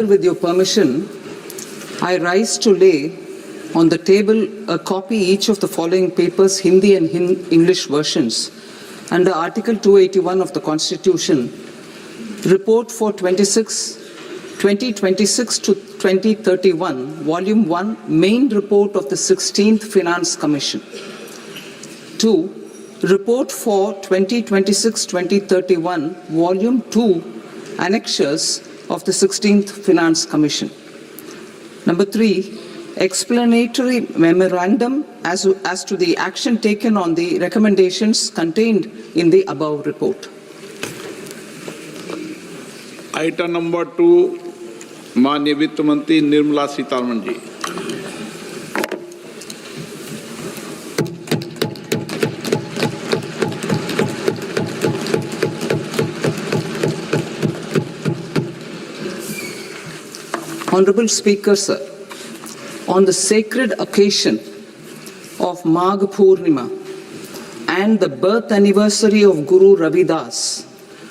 With your permission, I rise to lay on the table a copy each of the following papers, Hindi and English versions, under Article 281 of the Constitution, Report for 2026 to 2031, Volume 1, Main Report of the 16th Finance Commission. 2. Report for 2026-2031, Volume 2, Annexures of the 16th Finance Commission. Number 3, explanatory memorandum as to the action taken on the recommendations contained in the above report. Item number 2, माननीय वित्त मंत्री Nirmala Sitharaman ji. Honorable Speaker, sir, on the sacred occasion of Magh Purnima and the birth anniversary of Guru Ravidas,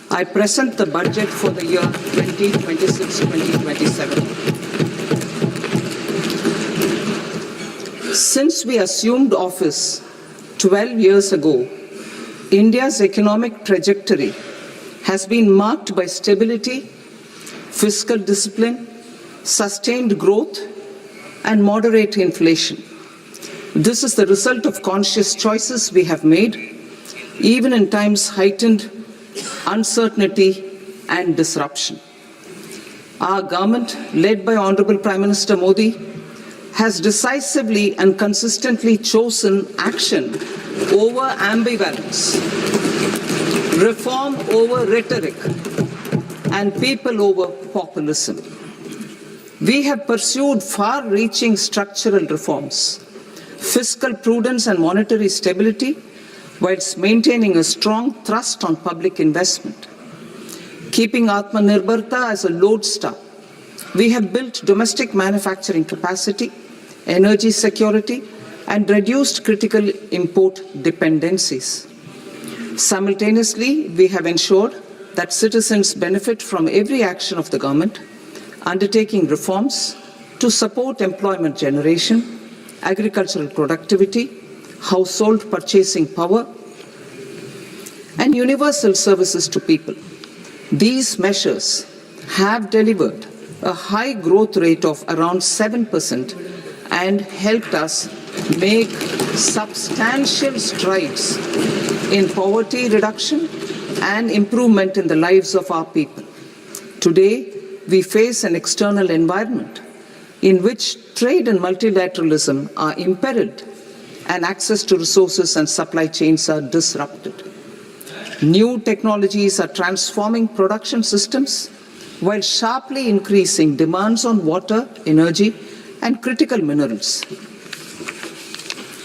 I present the budget for the year 2026-2027. Since we assumed office 12 years ago, India's economic trajectory has been marked by stability, fiscal discipline, sustained growth, and moderate inflation. This is the result of conscious choices we have made, even in times heightened uncertainty and disruption. Our government, led by Honorable Prime Minister Modi, has decisively and consistently chosen action over ambivalence, reform over rhetoric, and people over populism. We have pursued far-reaching structural reforms, fiscal prudence and monetary stability, whilst maintaining a strong thrust on public investment. Keeping Atmanirbharta as a lodestar, we have built domestic manufacturing capacity, energy security, and reduced critical import dependencies. Simultaneously, we have ensured that citizens benefit from every action of the government, undertaking reforms to support employment generation, agricultural productivity, household purchasing power, and universal services to people. These measures have delivered a high growth rate of around 7% and helped us make substantial strides in poverty reduction and improvement in the lives of our people. Today, we face an external environment in which trade and multilateralism are imperiled and access to resources and supply chains are disrupted. New technologies are transforming production systems while sharply increasing demands on water, energy, and critical minerals.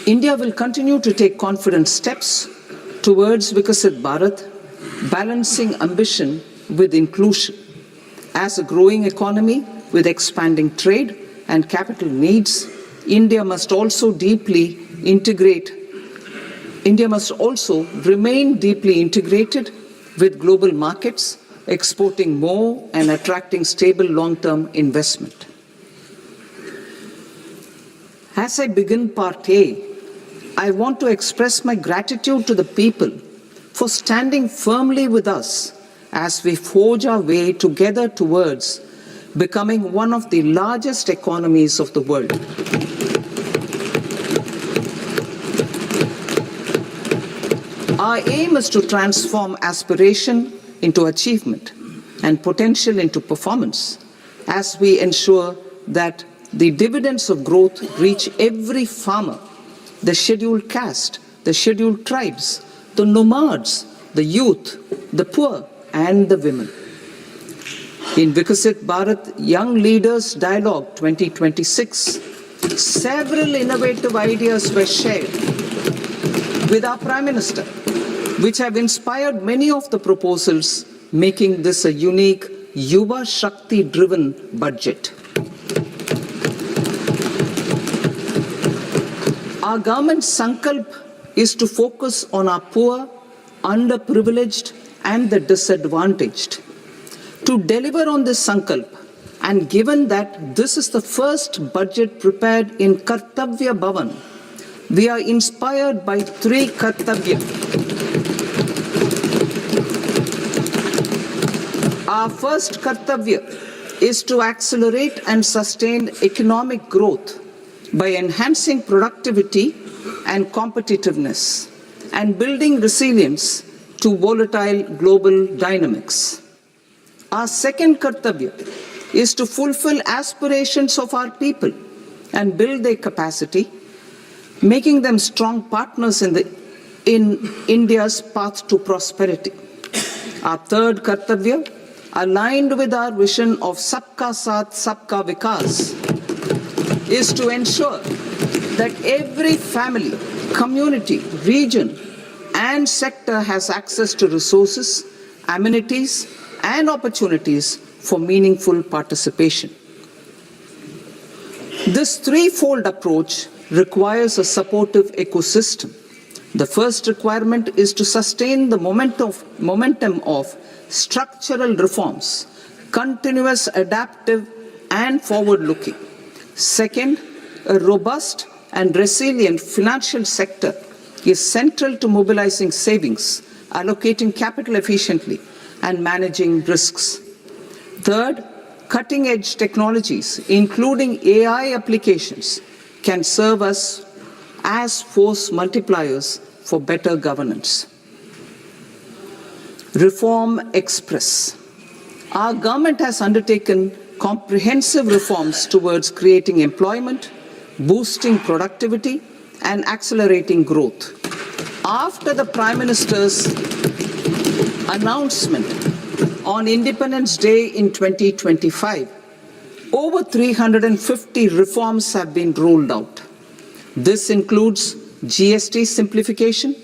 India will continue to take confident steps towards Viksit Bharat, balancing ambition with inclusion. As a growing economy with expanding trade and capital needs, India must also remain deeply integrated with global markets, exporting more and attracting stable long-term investment. As I begin Part A, I want to express my gratitude to the people for standing firmly with us as we forge our way together towards becoming one of the largest economies of the world. Our aim is to transform aspiration into achievement and potential into performance as we ensure that the dividends of growth reach every farmer, the scheduled caste, the scheduled tribes, the nomads, the youth, the poor, and the women. In Viksit Bharat Young Leaders Dialogue 2026, several innovative ideas were shared with our Prime Minister, which have inspired many of the proposals, making this a unique Yuva Shakti-driven budget. Our government's sankalp is to focus on our poor, underprivileged, and the disadvantaged. To deliver on this sankalp, And given that this is the first budget prepared in Kartavya Bhavan, we are inspired by three Kartavya. Our first Kartavya is to accelerate and sustain economic growth by enhancing productivity and competitiveness and building resilience to volatile global dynamics. Our second Kartavya is to fulfill aspirations of our people and build their capacity, making them strong partners in India's path to prosperity. Our third Kartavya, aligned with our vision of Sabka Saath, Sabka Vikas, is to ensure that every family, community, region, and sector has access to resources, amenities, and opportunities for meaningful participation. This threefold approach requires a supportive ecosystem. The first requirement is to sustain the momentum of structural reforms, continuous, adaptive, and forward-looking. Second, a robust and resilient financial sector is central to mobilizing savings, allocating capital efficiently, and managing risks. Third, cutting-edge technologies, including AI applications, can serve us as force multipliers for better governance. Reform Express. Our government has undertaken comprehensive reforms towards creating employment, boosting productivity, and accelerating growth. After the Prime Minister's announcement on Independence Day in 2025, over 350 reforms have been rolled out. This includes GST simplification,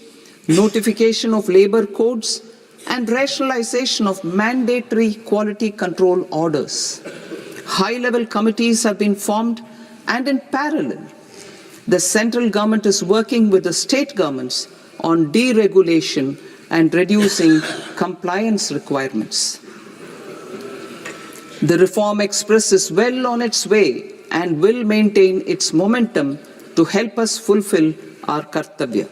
notification of labor codes, and rationalization of mandatory quality control orders. High-level committees have been formed, and in parallel, the central government is working with the state governments on deregulation and reducing compliance requirements. The Reform Express is well on its way and will maintain its momentum to help us fulfill our Kartavya.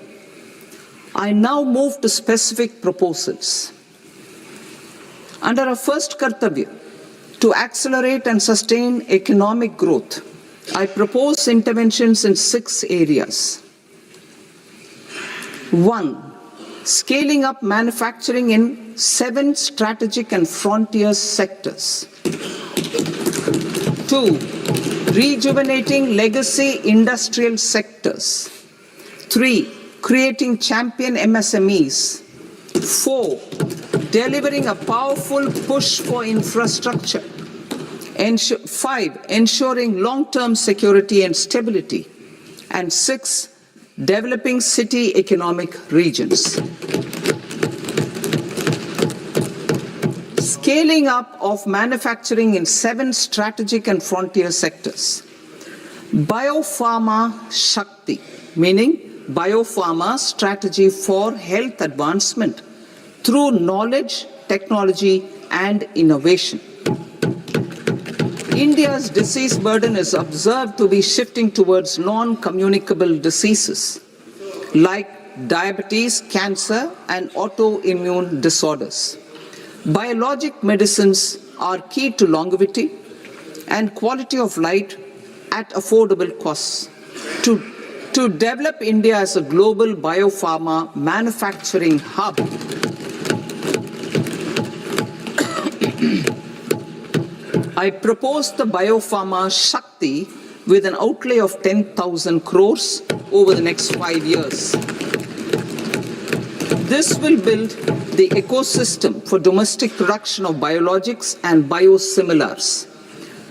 I now move to specific proposals. Under our first Kartavya, to accelerate and sustain economic growth, I propose interventions in 6 areas. 1. Scaling up manufacturing in 7 strategic and frontier sectors. 2. Rejuvenating legacy industrial sectors. 3. Creating champion MSMEs. 4. Delivering a powerful push for infrastructure. 5. Ensuring long-term security and stability. And 6. Developing city economic regions. Scaling up of manufacturing in 7 strategic and frontier sectors. Biopharma Shakti, meaning biopharma strategy for health advancement through knowledge, technology, and innovation. India's disease burden is observed to be shifting towards non-communicable diseases like diabetes, cancer, and autoimmune disorders. Biologic medicines are key to longevity and quality of life at affordable costs. To develop India as a global biopharma manufacturing hub, I propose the Biopharma Shakti with an outlay of 10,000 crores over the next 5 years. This will build the ecosystem for domestic production of biologics and biosimilars.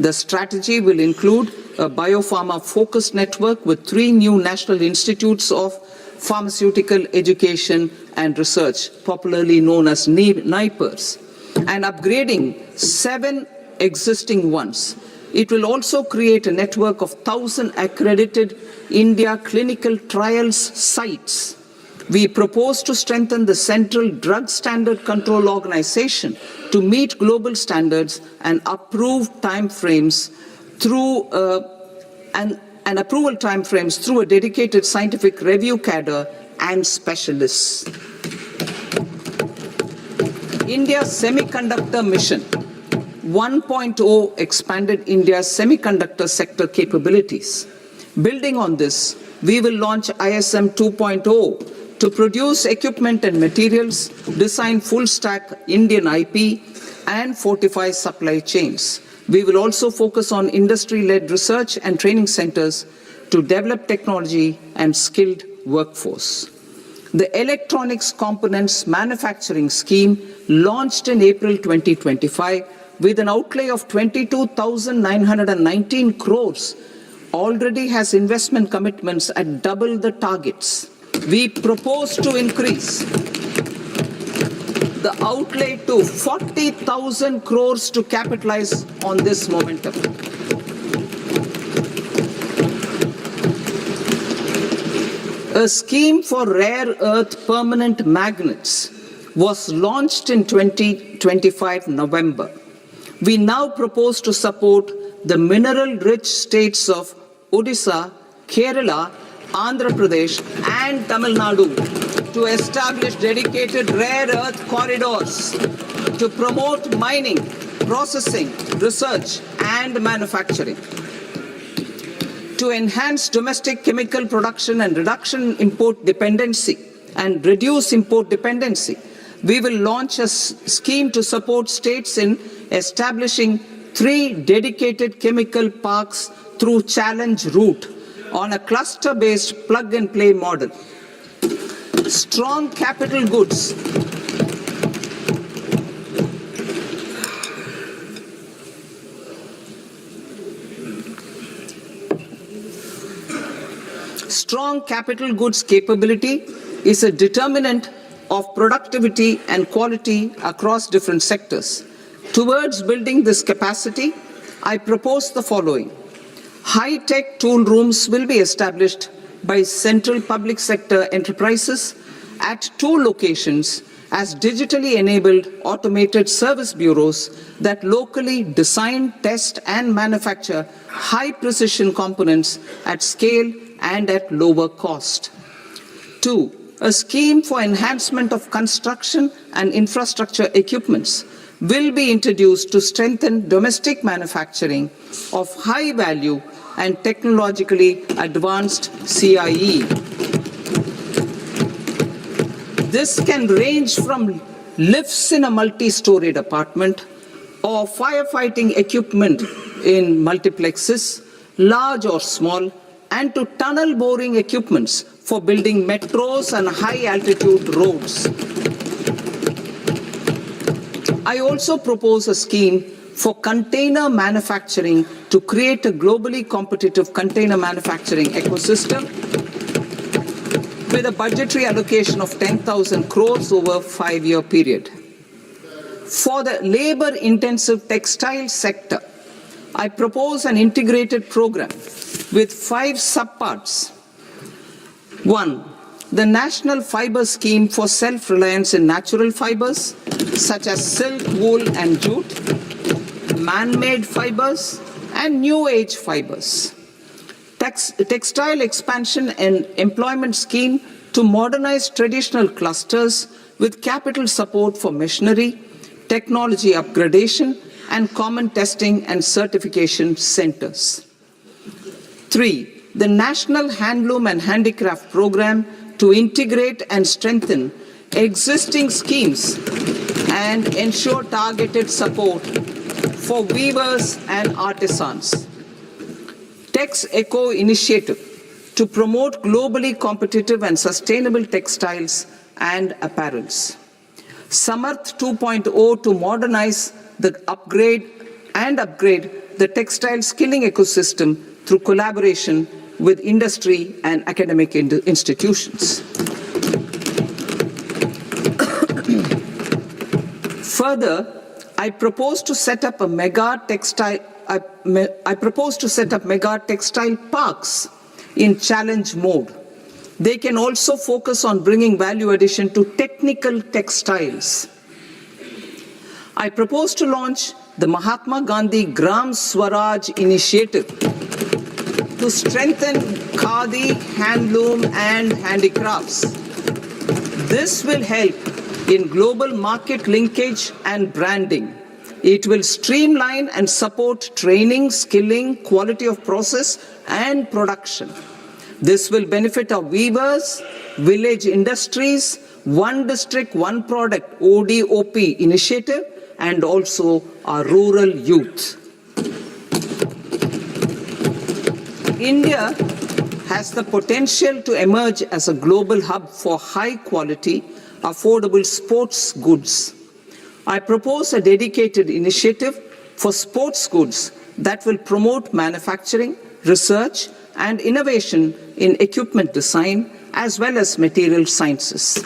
The strategy will include a biopharma-focused network with 3 new national institutes of pharmaceutical education and research, popularly known as NIPERs, and upgrading 7 existing ones. It will also create a network of 1,000 accredited India clinical trials sites We propose to strengthen the Central Drug Standard Control Organization to meet global standards and approve timeframes through and approval timeframes through a dedicated scientific review cadre and specialists. India's Semiconductor Mission 1.0 expanded India's semiconductor sector capabilities. Building on this, we will launch ISM 2.0 to produce equipment and materials, design full-stack Indian IP, and fortify supply chains. We will also focus on industry-led research and training centers to develop technology and skilled workforce. The Electronics Components Manufacturing Scheme, launched in April 2025 with an outlay of 22,919 crores, already has investment commitments at double the targets. We propose to increase the outlay to 40,000 crores to capitalize on this momentum. A scheme for rare earth permanent magnets was launched in 2025 November. We now propose to support the mineral-rich states of Odisha, Kerala, Andhra Pradesh and Tamil Nadu to establish dedicated rare earth corridors to promote mining, processing, research and manufacturing. To enhance domestic chemical production and reduce import dependency, we will launch a scheme to support states in establishing 3 dedicated chemical parks through challenge route on a cluster-based plug-and-play model. Strong capital goods. Strong capital goods capability is a determinant of productivity and quality across different sectors. Towards building this capacity, I propose the following. High-tech tool rooms will be established by central public sector enterprises at 2 locations as digitally enabled automated service bureaus that locally design, test and manufacture high-precision components at scale and at lower cost. 2. A scheme for enhancement of construction and infrastructure equipments will be introduced to strengthen domestic manufacturing of high-value and technologically advanced CIE. This can range from lifts in a multi-storied apartment or firefighting equipment in multiplexes, large or small, and to tunnel boring equipments for building metros and high-altitude roads. I also propose a scheme for container manufacturing to create a globally competitive container manufacturing ecosystem with a budgetary allocation of 10,000 crores over a 5-year period. For the labor-intensive textile sector, I propose an integrated program with 5 subparts. 1. The National Fiber Scheme for Self-Reliance in Natural Fibers, such as silk, wool and jute, man-made fibers, and new age fibers. Textile expansion and employment scheme to modernize traditional clusters with capital support for machinery, technology upgradation, and common testing and certification centers. 3. The National Handloom and Handicraft Program to integrate and strengthen existing schemes and ensure targeted support for weavers and artisans. Tex Eco Initiative to promote globally competitive and sustainable textiles and apparels. Samarth 2.0 to modernize the upgrade the textile skilling ecosystem through collaboration with industry and academic institutions. Further, I propose to set up mega textile parks in challenge mode They can also focus on bringing value addition to technical textiles. I propose to launch the Mahatma Gandhi Gram Swaraj initiative to strengthen khadi, handloom and handicrafts. This will help in global market linkage and branding. It will streamline and support training, skilling, quality of process and production. This will benefit our weavers, village industries, One District, One Product ODOP initiative and also our rural youth. India has the potential to emerge as a global hub for high-quality, affordable sports goods. I propose a dedicated initiative for sports goods that will promote manufacturing, research, and innovation in equipment design as well as material sciences.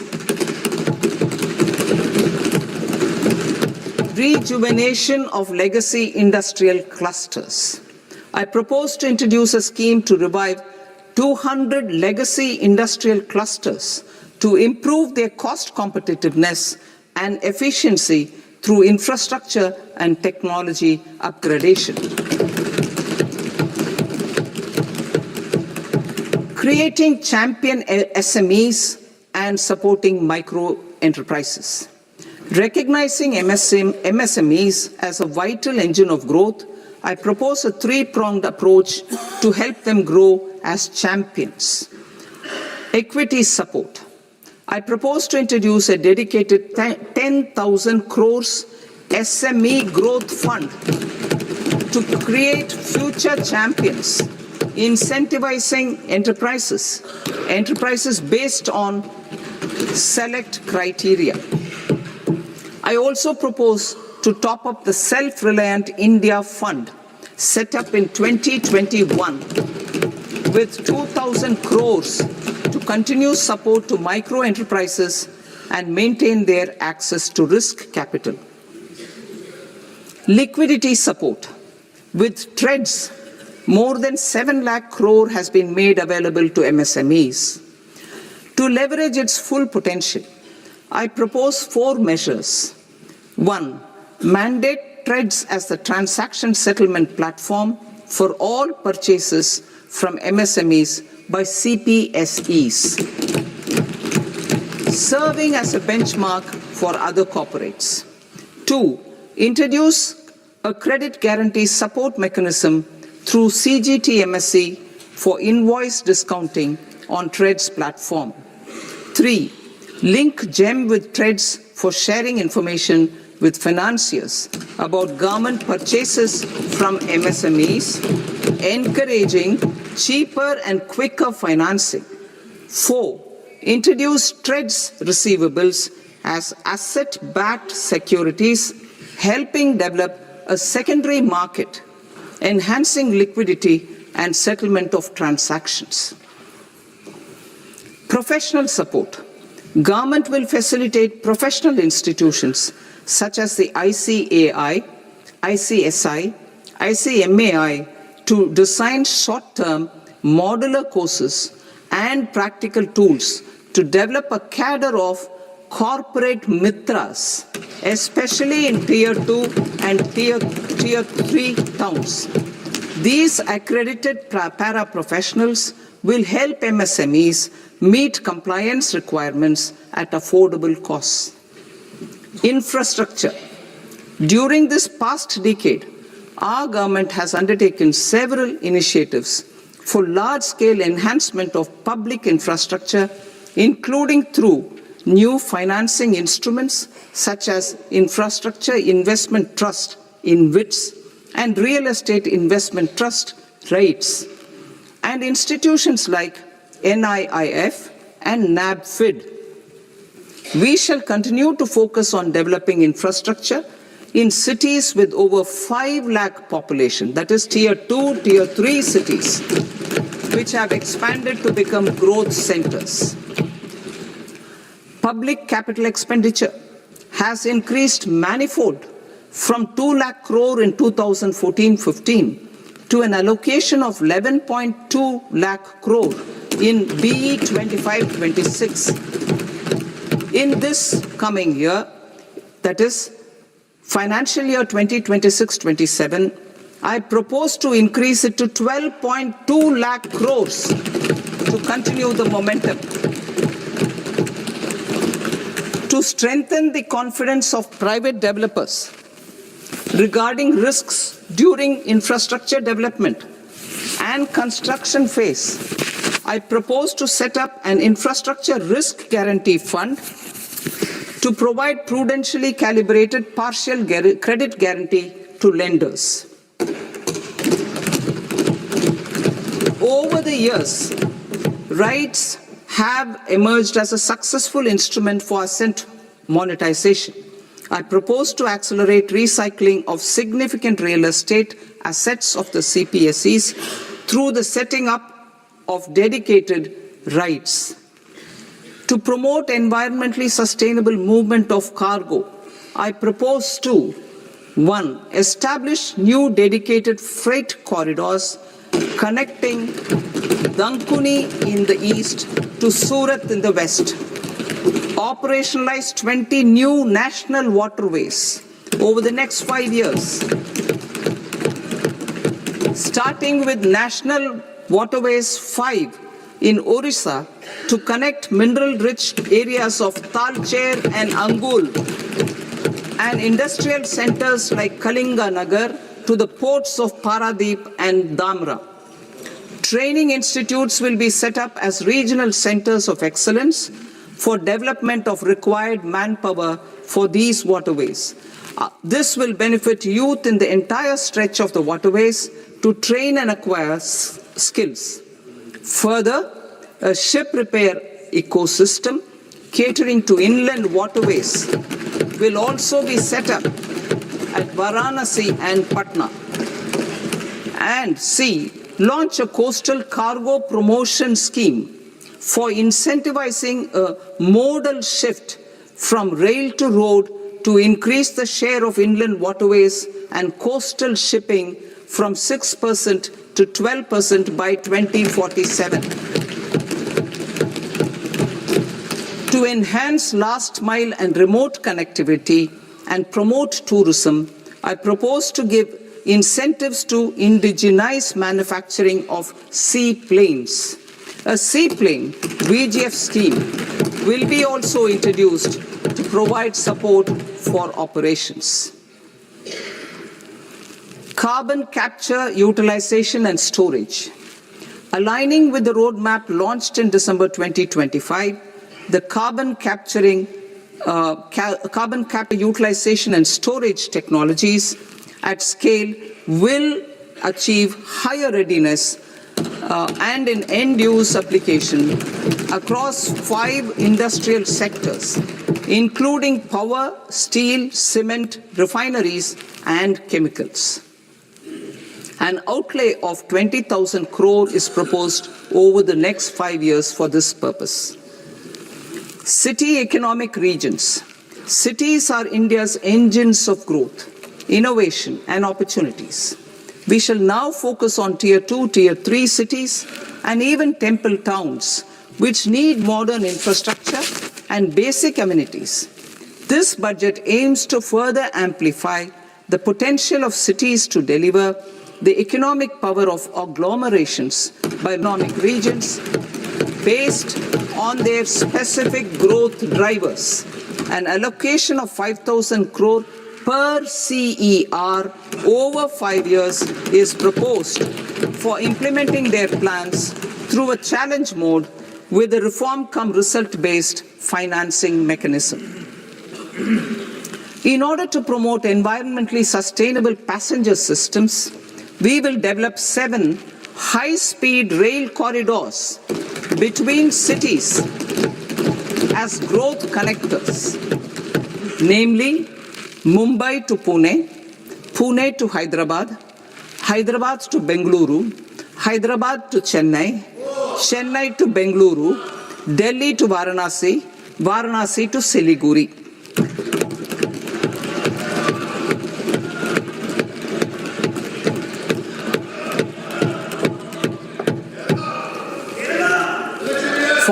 Rejuvenation of legacy industrial clusters. I propose to introduce a scheme to revive 200 legacy industrial clusters to improve their cost competitiveness and efficiency through infrastructure and technology upgradation. Creating champion SMEs and supporting micro enterprises. Recognizing MSMEs as a vital engine of growth, I propose a three-pronged approach to help them grow as champions. Equity support. I propose to introduce a dedicated 10,000 crores SME growth fund to create future champions, incentivizing enterprises based on select criteria. I also propose to top up the Self-Reliant India Fund set up in 2021 with 2,000 crores to continue support to micro enterprises and maintain their access to risk capital. Liquidity support. With TREDS, more than 7 lakh crore has been made available to MSMEs. To leverage its full potential, I propose 4 measures. 1. Mandate TREDS as the transaction settlement platform for all purchases from MSMEs by CPSEs, serving as a benchmark for other corporates. 2. Introduce a credit guarantee support mechanism through CGTMSE for invoice discounting on TREDS platform. 3. Link GEM with TREDS for sharing information with financiers about government purchases from MSMEs, encouraging cheaper and quicker financing. 4. Introduce TREDS receivables as asset-backed securities, helping develop a secondary market, enhancing liquidity and settlement of transactions. Professional support. Government will facilitate professional institutions such as the ICAI, ICSI, ICMAI to design short-term modular courses and practical tools to develop a cadre of corporate mitras, especially in Tier 2 and Tier 3 towns. These accredited para-professionals will help MSMEs meet compliance requirements at affordable costs. Infrastructure. During this past decade, our government has undertaken several initiatives for large-scale enhancement of public infrastructure, including through new financing instruments such as Infrastructure Investment Trust (InvITs) and Real Estate Investment Trust (REITs), and institutions like NIIF and NABFID. We shall continue to focus on developing infrastructure in cities with over 5 lakh population, that is Tier 2, Tier 3 cities, which have expanded to become growth centers. Public capital expenditure has increased manifold from 2 lakh crore in 2014-15 to an allocation of 11.2 lakh crore in BE 25-26. In this coming year, that is financial year 2026-27, I propose to increase it to 12.2 lakh crores to continue the momentum. To strengthen the confidence of private developers regarding risks during infrastructure development and construction phase, I propose to set up an infrastructure risk guarantee fund to provide prudentially calibrated partial credit guarantee to lenders. Over the years, RITES have emerged as a successful instrument for asset monetization. I propose to accelerate recycling of significant real estate assets of the CPSEs through the setting up of dedicated RITES. To promote environmentally sustainable movement of cargo, I propose to 1. Establish new dedicated freight corridors connecting Dankuni in the east to Surat in the west. Operationalize 20 new national waterways over the next 5 years. Starting with National Waterways 5 in Odisha to connect mineral-rich areas of Talcher and Angul and industrial centers like Kalinga Nagar to the ports of Paradeep and Dhamra. Training institutes will be set up as regional centers of excellence for development of required manpower for these waterways. This will benefit youth in the entire stretch of the waterways to train and acquire skills. Further, a ship repair ecosystem catering to inland waterways will also be set up at Varanasi and Patna. And C, launch a coastal cargo promotion scheme for incentivizing a modal shift from rail to road to increase the share of inland waterways and coastal shipping from 6% to 12% by 2047. To enhance last mile and remote connectivity and promote tourism, I propose to give incentives to indigenize manufacturing of seaplanes. A seaplane VGF scheme will be also introduced to provide support for operations. Carbon capture, utilization and storage. Aligning with the roadmap launched in December 2025, the carbon capture utilization and storage technologies at scale will achieve higher readiness and in end-use application across 5 industrial sectors, including power, steel, cement, refineries, and chemicals. An outlay of 20,000 crore is proposed over the next 5 years for this purpose. City economic regions. Cities are India's engines of growth, innovation, and opportunities. We shall now focus on Tier 2, Tier 3 cities, and even temple towns, which need modern infrastructure and basic amenities. This budget aims to further amplify the potential of cities to deliver the economic power of agglomerations by economic regions based on their specific growth drivers. An allocation of 5,000 crore per CER over 5 years is proposed for implementing their plans through a challenge mode with a reform-cum-result-based financing mechanism. In order to promote environmentally sustainable passenger systems, we will develop 7 high-speed rail corridors between cities as growth connectors, namely Mumbai to Pune, Pune to Hyderabad, Hyderabad to Bengaluru, Hyderabad to Chennai, Chennai to Bengaluru, Delhi to Varanasi, Varanasi to Siliguri.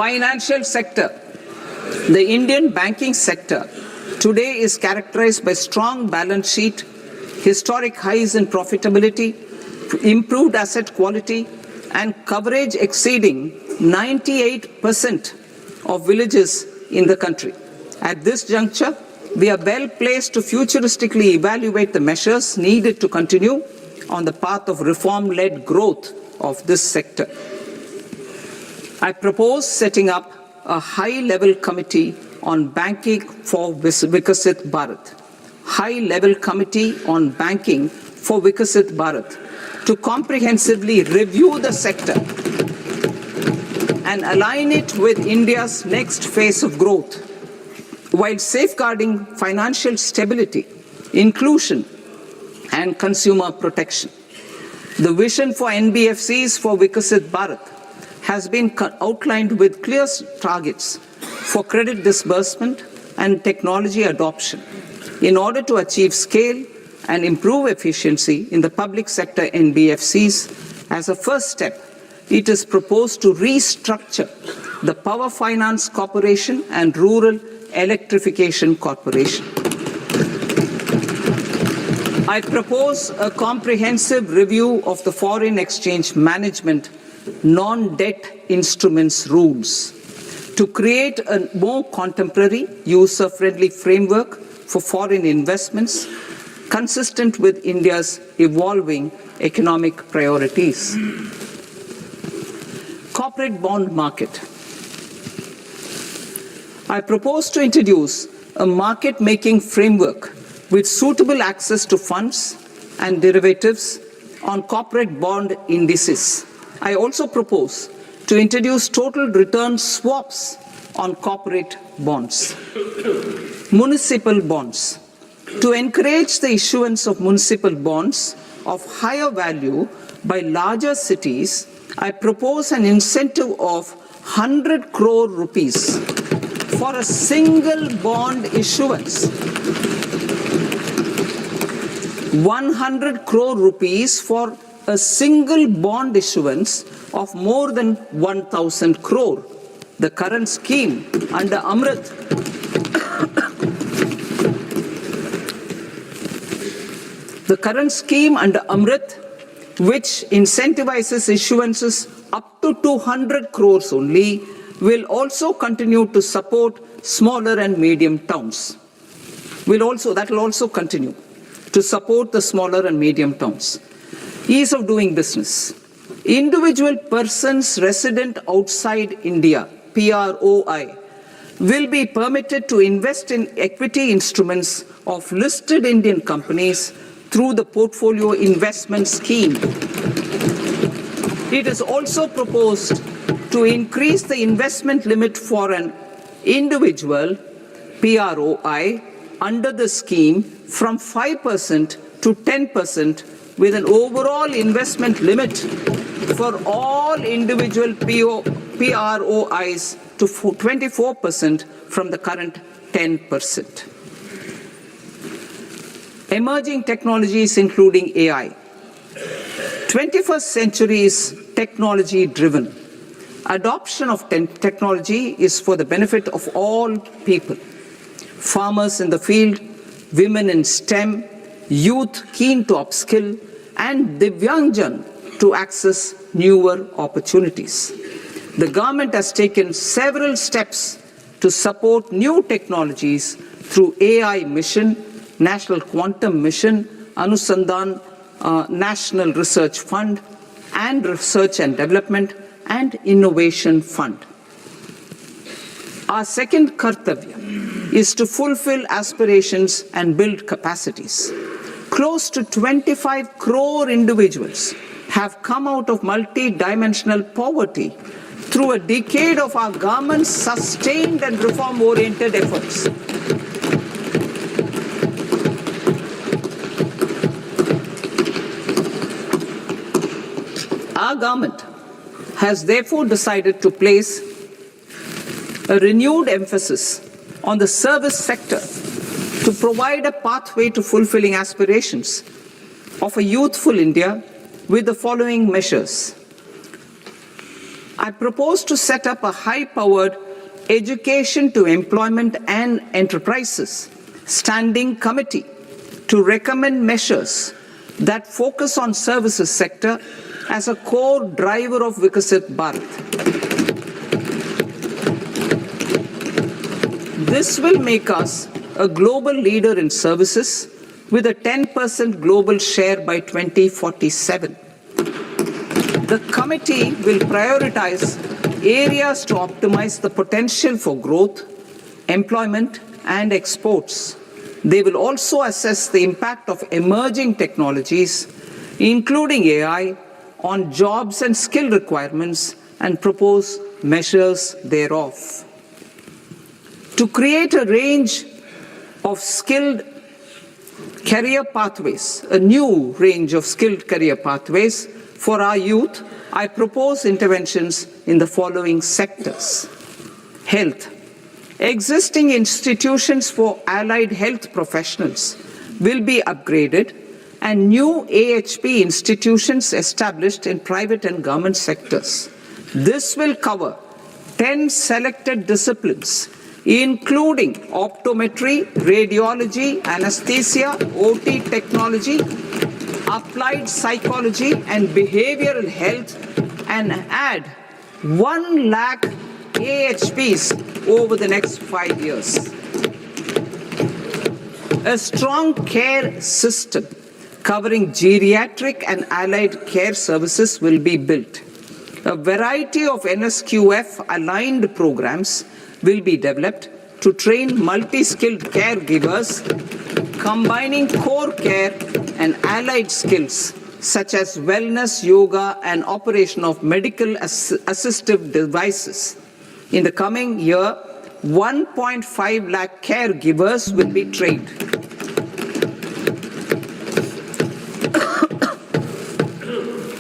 Financial sector. The Indian banking sector today is characterized by strong balance sheet, historic highs in profitability, improved asset quality, and coverage exceeding 98% of villages in the country. At this juncture, we are well placed to futuristically evaluate the measures needed to continue on the path of reform-led growth of this sector. I propose setting up a high-level committee on banking for Vikasit Bharat. High-level committee on banking for Vikasit Bharat to comprehensively review the sector and align it with India's next phase of growth, while safeguarding financial stability, inclusion, and consumer protection. The vision for NBFCs for Vikasit Bharat has been outlined with clear targets for credit disbursement and technology adoption in order to achieve scale and improve efficiency in the public sector NBFCs. As a first step, it is proposed to restructure the Power Finance Corporation and Rural Electrification Corporation. I propose a comprehensive review of the foreign exchange management non-debt instruments rules to create a more contemporary, user-friendly framework for foreign investments consistent with India's evolving economic priorities. Corporate bond market. I propose to introduce a market-making framework with suitable access to funds and derivatives on corporate bond indices. I also propose to introduce total return swaps on corporate bonds. Municipal bonds. To encourage the issuance of municipal bonds of higher value by larger cities, I propose an incentive of 100 crore rupees for a single bond issuance. 100 crore rupees for a single bond issuance of more than 1,000 crore. The current scheme under Amrit which incentivizes issuances up to 200 crores only, will also continue to support smaller and medium towns. That will also continue to support the smaller and medium towns. Ease of doing business. Individual persons resident outside India, PROI, will be permitted to invest in equity instruments of listed Indian companies through the Portfolio Investment Scheme. It is also proposed to increase the investment limit for an individual PROI under the scheme from 5% to 10%, with an overall investment limit for all individual PROIs to 24% from the current 10%. Emerging technologies including AI. 21st century is technology-driven. Adoption of technology is for the benefit of all people. Farmers in the field, women in STEM, youth keen to upskill, and Divyangjan to access newer opportunities. The government has taken several steps to support new technologies through AI Mission, National Quantum Mission, Anusandhan National Research Fund, and Research and Development and Innovation Fund. Our second kartavya is to fulfill aspirations and build capacities. Close to 25 crore individuals have come out of multi-dimensional poverty through a decade of our government's sustained and reform-oriented efforts. Our government has therefore decided to place a renewed emphasis on the service sector to provide a pathway to fulfilling aspirations of a youthful India with the following measures. I propose to set up a high-powered Education to Employment and Enterprises Standing Committee to recommend measures that focus on services sector as a core driver of Vikasit Bharat. This will make us a global leader in services with a 10% global share by 2047. The committee will prioritize areas to optimize the potential for growth, employment, and exports. They will also assess the impact of emerging technologies, including AI, on jobs and skill requirements and propose measures thereof. To create a range of skilled career pathways, a new range of skilled career pathways for our youth, I propose interventions in the following sectors. Health. Existing institutions for allied health professionals will be upgraded and new AHP institutions established in private and government sectors. This will cover 10 selected disciplines, including optometry, radiology, anesthesia, OT technology, applied psychology and behavioral health, and add 1 lakh AHPs over the next 5 years. A strong care system covering geriatric and allied care services will be built. A variety of NSQF-aligned programs will be developed to train multi-skilled caregivers, combining core care and allied skills such as wellness, yoga, and operation of medical assistive devices. In the coming year, 1.5 lakh caregivers will be trained.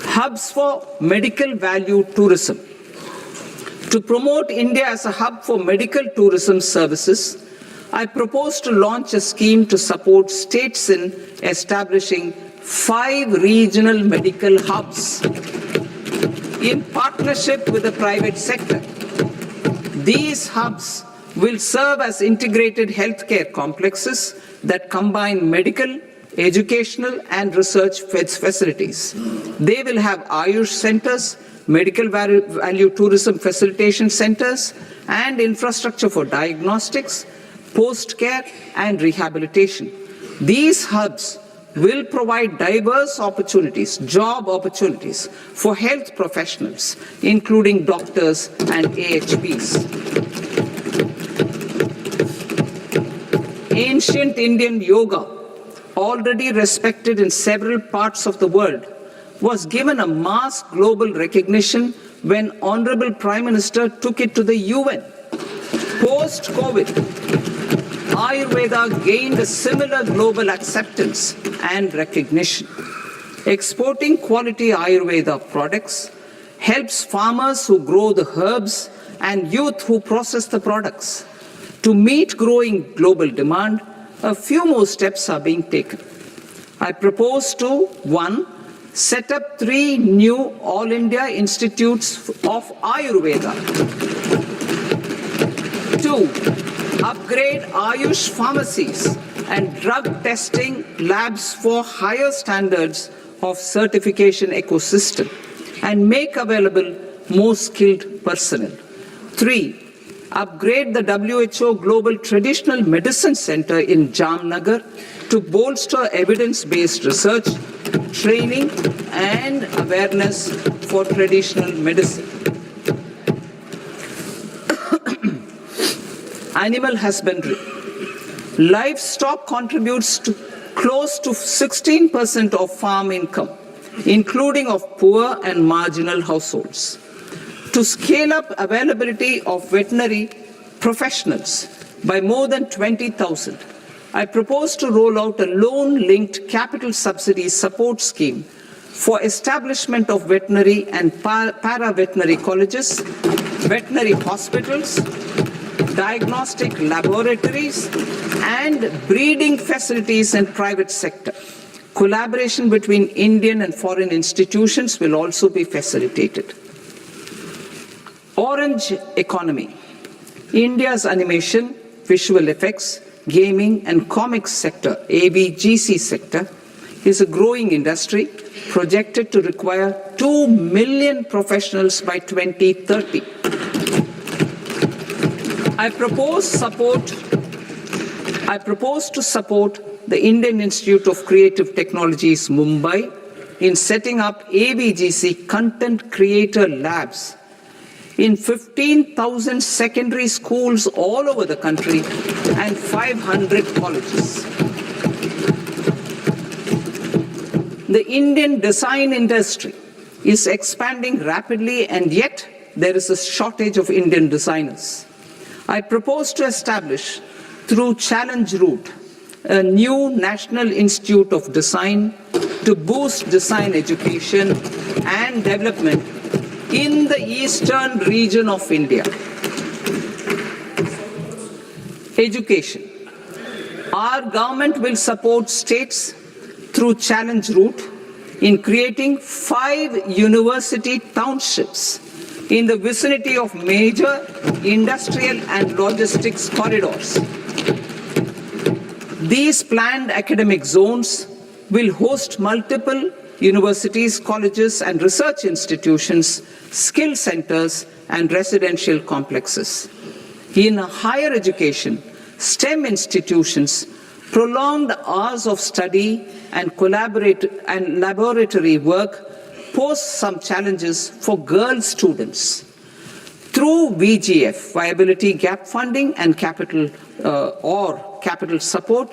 Hubs for medical value tourism. To promote India as a hub for medical tourism services, I propose to launch a scheme to support states in establishing 5 regional medical hubs in partnership with the private sector. These hubs will serve as integrated healthcare complexes that combine medical, educational, and research facilities. They will have Ayush centers, medical value tourism facilitation centers, and infrastructure for diagnostics, post-care, and rehabilitation. These hubs will provide diverse opportunities, job opportunities for health professionals, including doctors and AHPs. Ancient Indian yoga, already respected in several parts of the world, was given a mass global recognition when Honorable Prime Minister took it to the UN. Post-COVID, Ayurveda gained a similar global acceptance and recognition. Exporting quality Ayurveda products helps farmers who grow the herbs and youth who process the products. To meet growing global demand, a few more steps are being taken. I propose to 1. Set up 3 new All India Institutes of Ayurveda. 2. Upgrade Ayush pharmacies and drug testing labs for higher standards of certification ecosystem and make available more skilled personnel. 3. Upgrade the WHO Global Traditional Medicine Center in Jamnagar to bolster evidence-based research, training, and awareness for traditional medicine. Animal husbandry. Livestock contributes to close to 16% of farm income, including of poor and marginal households. To scale up availability of veterinary professionals by more than 20,000, I propose to roll out a loan-linked capital subsidy support scheme for establishment of veterinary and para-veterinary colleges, veterinary hospitals, diagnostic laboratories, and breeding facilities in private sector. Collaboration between Indian and foreign institutions will also be facilitated. Orange economy. India's animation, visual effects, gaming and comics sector, ABGC sector, is a growing industry projected to require 2 million professionals by 2030. I propose to support the Indian Institute of Creative Technologies, Mumbai, in setting up ABGC content creator labs in 15,000 secondary schools all over the country and 500 colleges. The Indian design industry is expanding rapidly, and yet there is a shortage of Indian designers. I propose to establish, through Challenge Route, a new National Institute of Design to boost design education and development in the eastern region of India. Education. Our government will support states through Challenge Route in creating 5 university townships in the vicinity of major industrial and logistics corridors. These planned academic zones will host multiple universities, colleges and research institutions, skill centers and residential complexes. In higher education, STEM institutions, prolonged hours of study and laboratory work pose some challenges for girl students. Through VGF, Viability Gap Funding and capital support,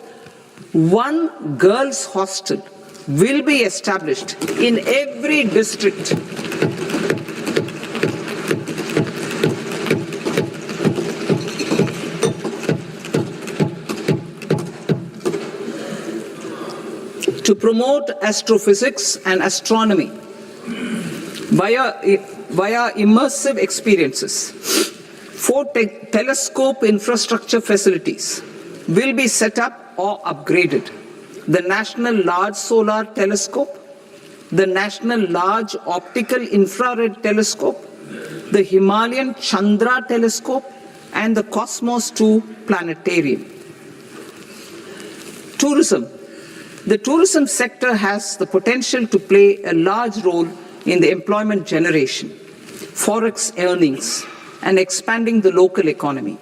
one girls' hostel will be established in every district. To promote astrophysics and astronomy via immersive experiences. 4 telescope infrastructure facilities will be set up or upgraded. The National Large Solar Telescope, the National Large Optical Infrared Telescope, the Himalayan Chandra Telescope, and the Cosmos 2 Planetarium. Tourism. The tourism sector has the potential to play a large role in the employment generation, forex earnings, and expanding the local economy.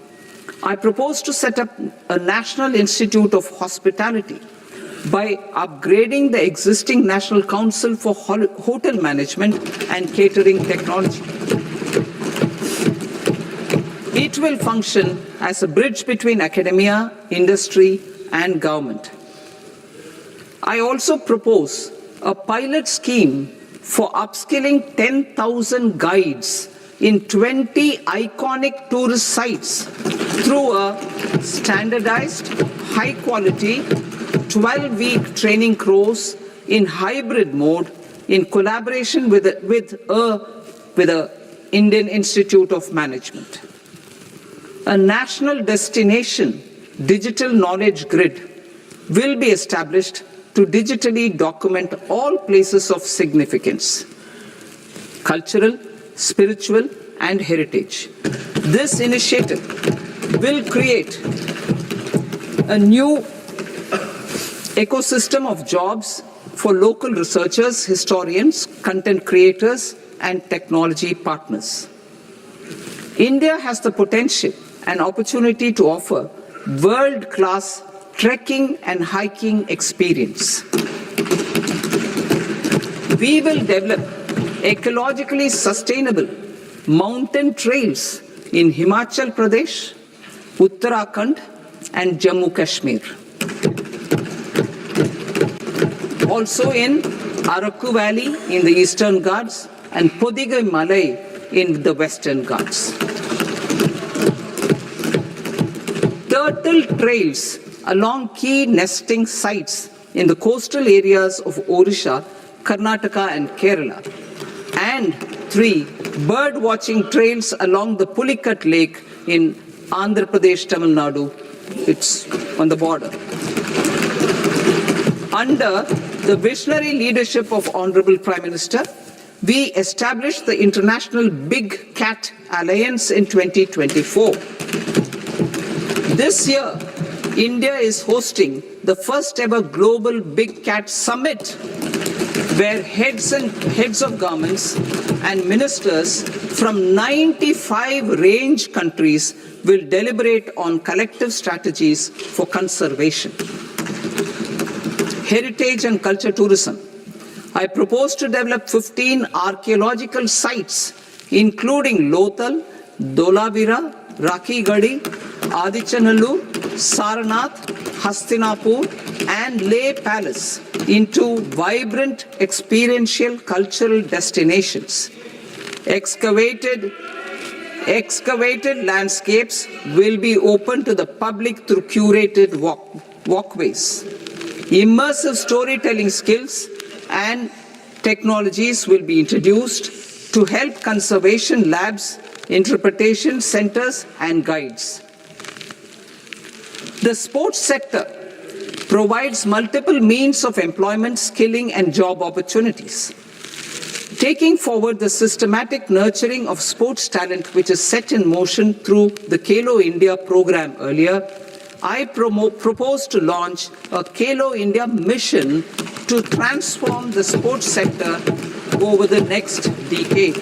I propose to set up a National Institute of Hospitality by upgrading the existing National Council for Hotel Management and Catering Technology. It will function as a bridge between academia, industry, and government. I also propose a pilot scheme for upskilling 10,000 guides in 20 iconic tourist sites through a standardized, high-quality, 12-week training course in hybrid mode in collaboration with the Indian Institute of Management. A national destination digital knowledge grid will be established to digitally document all places of significance, cultural, spiritual, and heritage. This initiative will create a new ecosystem of jobs for local researchers, historians, content creators, and technology partners. India has the potential and opportunity to offer world-class trekking and hiking experience. We will develop ecologically sustainable mountain trails in Himachal Pradesh, Uttarakhand, and Jammu Kashmir. Also in Araku Valley in the Eastern Ghats and Podigai Malai in the Western Ghats. Turtle trails along key nesting sites in the coastal areas of Odisha, Karnataka, and Kerala. And 3 bird watching trails along the Pulikat Lake in Andhra Pradesh, Tamil Nadu. It's on the border. Under the visionary leadership of Honorable Prime Minister, We established the International Big Cat Alliance in 2024. This year, India is hosting the first ever Global Big Cat Summit, where heads of governments and ministers from 95 range countries will deliberate on collective strategies for conservation. Heritage and culture tourism. I propose to develop 15 archaeological sites, including Lothal, Dholavira, Rakhigarhi, Adichanallur, Saranath, Hastinapur, and Leh Palace into vibrant experiential cultural destinations. Excavated landscapes will be open to the public through curated walkways. Immersive storytelling skills and technologies will be introduced to help conservation labs, interpretation centers, and guides. The sports sector provides multiple means of employment, skilling, and job opportunities. Taking forward the systematic nurturing of sports talent, which is set in motion through the Khelo India program earlier, I propose to launch a Khelo India mission to transform the sports sector over the next decade.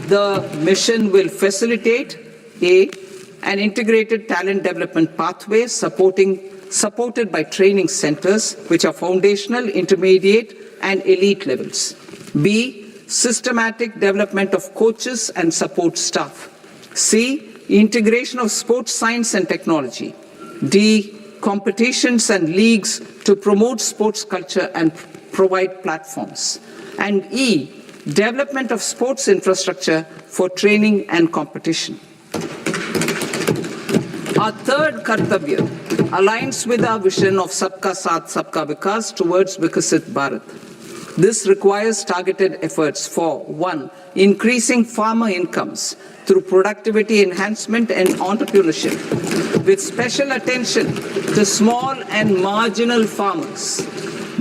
The mission will facilitate an integrated talent development pathway supported by training centers, which are foundational, intermediate, and elite levels. B, systematic development of coaches and support staff. C, integration of sports science and technology. D, competitions and leagues to promote sports culture and provide platforms. And E, development of sports infrastructure for training and competition. Our third Kartavya aligns with our vision of Sabka Saath, Sabka Vikas towards Vikasit Bharat. This requires targeted efforts for 1, increasing farmer incomes through productivity enhancement and entrepreneurship, with special attention to small and marginal farmers.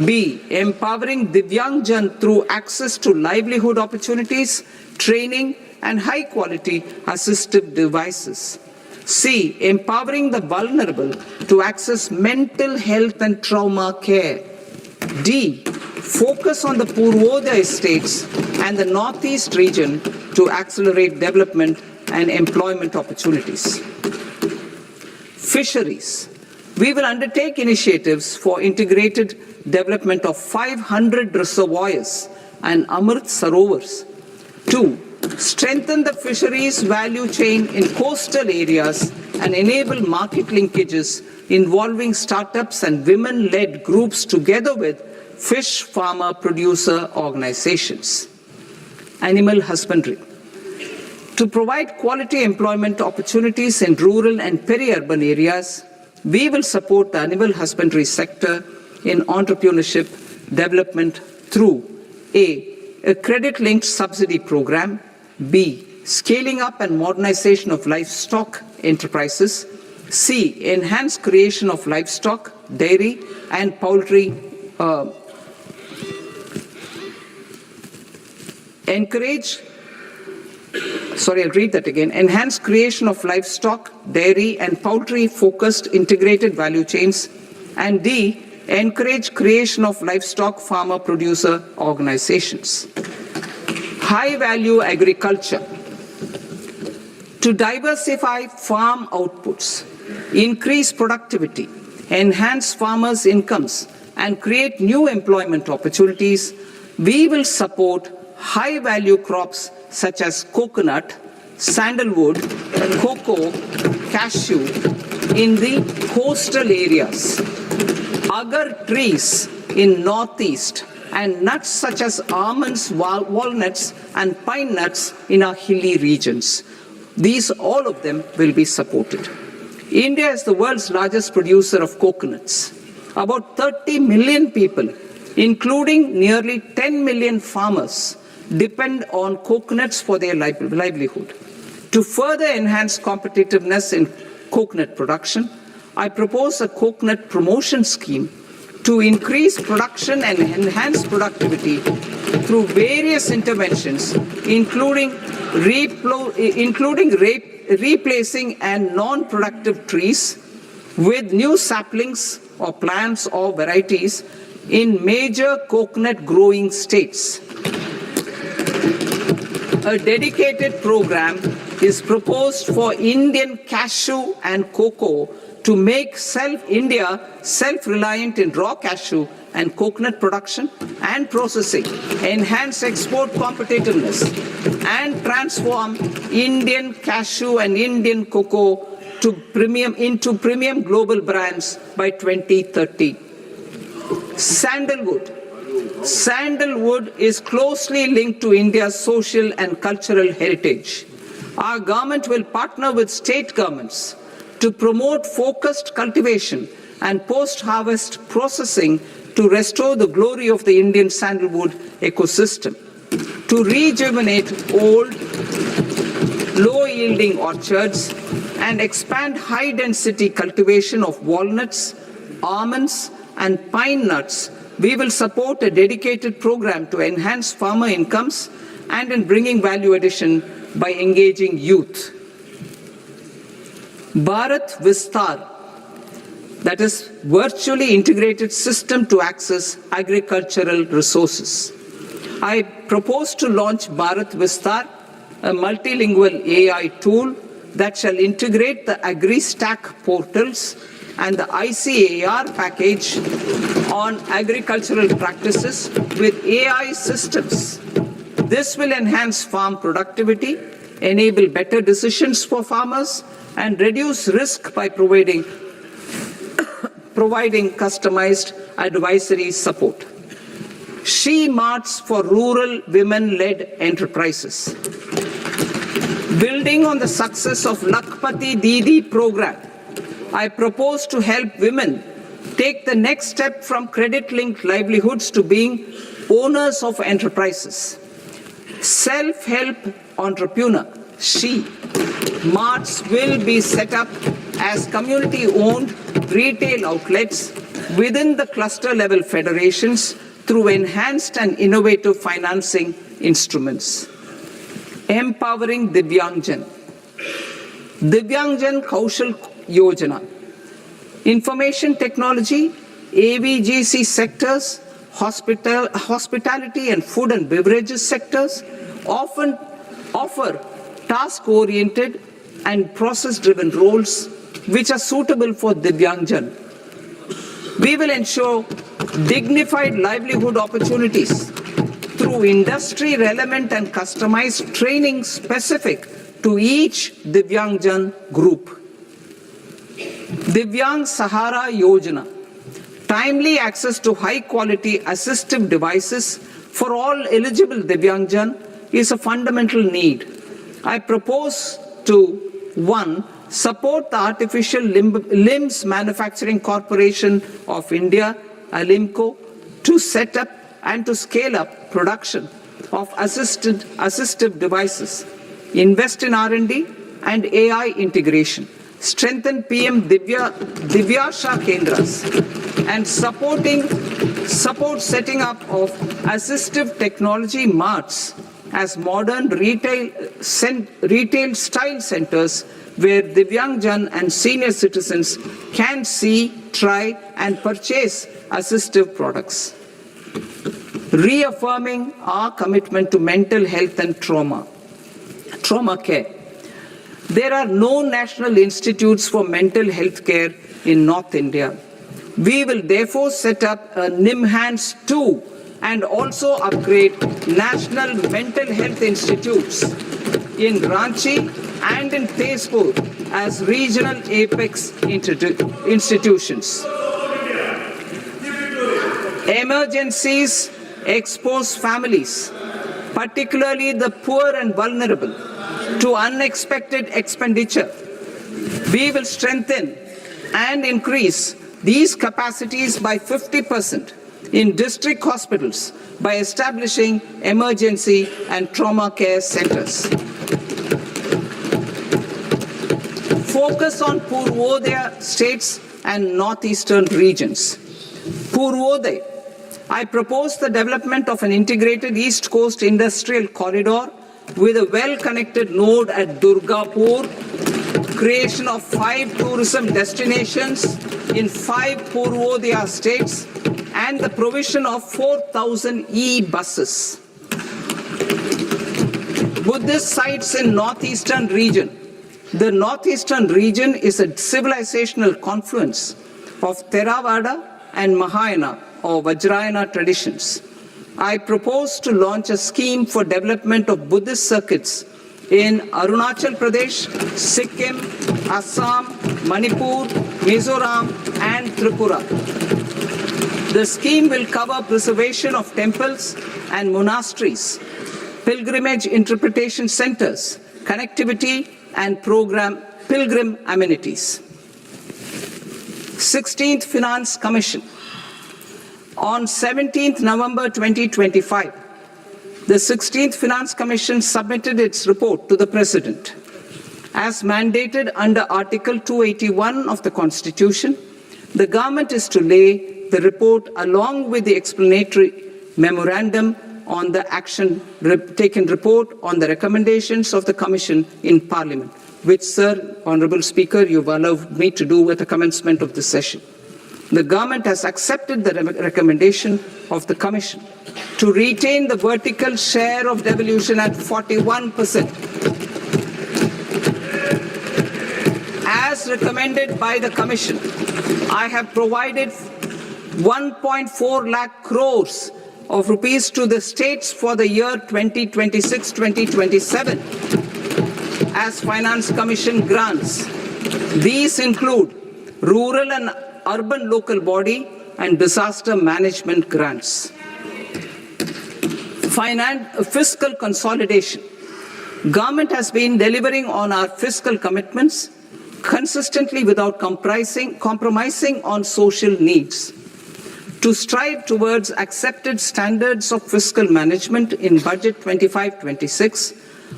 B, empowering Divyangjan through access to livelihood opportunities, training, and high-quality assistive devices. C, empowering the vulnerable to access mental health and trauma care. D, focus on the Purvodaya states and the Northeast region to accelerate development and employment opportunities. Fisheries. We will undertake initiatives for integrated development of 500 reservoirs and Amrit Sarovars. 2, strengthen the fisheries value chain in coastal areas and enable market linkages involving startups and women-led groups together with fish farmer producer organizations. Animal husbandry. To provide quality employment opportunities in rural and peri-urban areas, we will support the animal husbandry sector in entrepreneurship development through a credit-linked subsidy program, B, scaling up and modernization of livestock enterprises, C, enhanced creation of livestock, dairy, and poultry, enhanced creation of livestock, dairy, and poultry-focused integrated value chains, and D, encourage creation of livestock farmer-producer organizations. High-value agriculture. To diversify farm outputs, increase productivity, enhance farmers' incomes, and create new employment opportunities, we will support high-value crops such as coconut, sandalwood, cocoa, cashew in the coastal areas, agar trees in Northeast, and nuts such as almonds, walnuts, and pine nuts in our hilly regions. All of them will be supported. India is the world's largest producer of coconuts. About 30 million people, including nearly 10 million farmers, depend on coconuts for their livelihood. To further enhance competitiveness in coconut production, I propose a coconut promotion scheme to increase production and enhance productivity through various interventions, including replacing and non-productive trees with new saplings or plants or varieties in major coconut growing states. A dedicated program is proposed for Indian cashew and cocoa to make India self-reliant in raw cashew and coconut production and processing, enhance export competitiveness, and transform Indian cashew and Indian cocoa into premium global brands by 2030. Sandalwood. Sandalwood is closely linked to India's social and cultural heritage. Our government will partner with state governments to promote focused cultivation and post-harvest processing to restore the glory of the Indian sandalwood ecosystem, to rejuvenate old, low-yielding orchards, and expand high-density cultivation of walnuts, almonds, and pine nuts. We will support a dedicated program to enhance farmer incomes and in bringing value addition by engaging youth. Bharat Vistar, that is virtually integrated system to access agricultural resources. I propose to launch Bharat Vistar, a multilingual AI tool that shall integrate the AgriStack portals and the ICAR package on agricultural practices with AI systems. This will enhance farm productivity, enable better decisions for farmers, and reduce risk by providing customized advisory support. She Marts for rural women-led enterprises. Building on the success of Lakpati Didi program, I propose to help women take the next step from credit-linked livelihoods to being owners of enterprises. Self-help entrepreneur, She Marts will be set up as community-owned retail outlets within the cluster-level federations through enhanced and innovative financing instruments. Empowering Divyangjan. Divyangjan Kaushal Yojana. Information technology, AVGC sectors, hospitality and food and beverages sectors often offer task-oriented and process-driven roles which are suitable for Divyangjan. We will ensure dignified livelihood opportunities through industry-relevant and customized training specific to each Divyangjan group. Divyang Sahara Yojana. Timely access to high-quality assistive devices for all eligible Divyangjan is a fundamental need. I propose to 1. Support the Artificial Limbs Manufacturing Corporation of India, ALIMCO, to set up and to scale up production of assistive devices, invest in R&D and AI integration, strengthen PM Divyasha Kendras, and support setting up of assistive technology marts as modern retail style centers where Divyangjan and senior citizens can see, try, and purchase assistive products. Reaffirming our commitment to mental health and trauma care. There are no national institutes for mental health care in North India. We will therefore set up a NIMHANS 2 and also upgrade national mental health institutes in Ranchi and in Tezpur as regional apex institutions. Emergencies expose families, particularly the poor and vulnerable, to unexpected expenditure. We will strengthen and increase these capacities by 50% in district hospitals by establishing emergency and trauma care centers. Focus on Purvodaya states and northeastern regions. Purvodaya, I propose the development of an integrated East Coast industrial corridor with a well-connected node at Durgapur, creation of 5 tourism destinations in 5 Purvodaya states, and the provision of 4,000 e-buses. Buddhist sites in northeastern region. The northeastern region is a civilizational confluence of Theravada and Mahayana or Vajrayana traditions. I propose to launch a scheme for development of Buddhist circuits in Arunachal Pradesh, Sikkim, Assam, Manipur, Mizoram, and Tripura. The scheme will cover preservation of temples and monasteries, pilgrimage interpretation centers, connectivity, and pilgrim amenities. 16th Finance Commission. On 17th November 2025, the 16th Finance Commission submitted its report to the President. As mandated under Article 281 of the Constitution, the government is to lay the report along with the explanatory memorandum on the action taken report on the recommendations of the Commission in Parliament, which, Sir, Honourable Speaker, you've allowed me to do at the commencement of this session. The government has accepted the recommendation of the Commission to retain the vertical share of devolution at 41%. As recommended by the Commission, I have provided 1.4 lakh crores of rupees to the states for the year 2026-2027 as Finance Commission grants. These include rural and urban local body and disaster management grants. Fiscal consolidation. Government has been delivering on our fiscal commitments consistently without compromising on social needs. To strive towards accepted standards of fiscal management in Budget 25-26,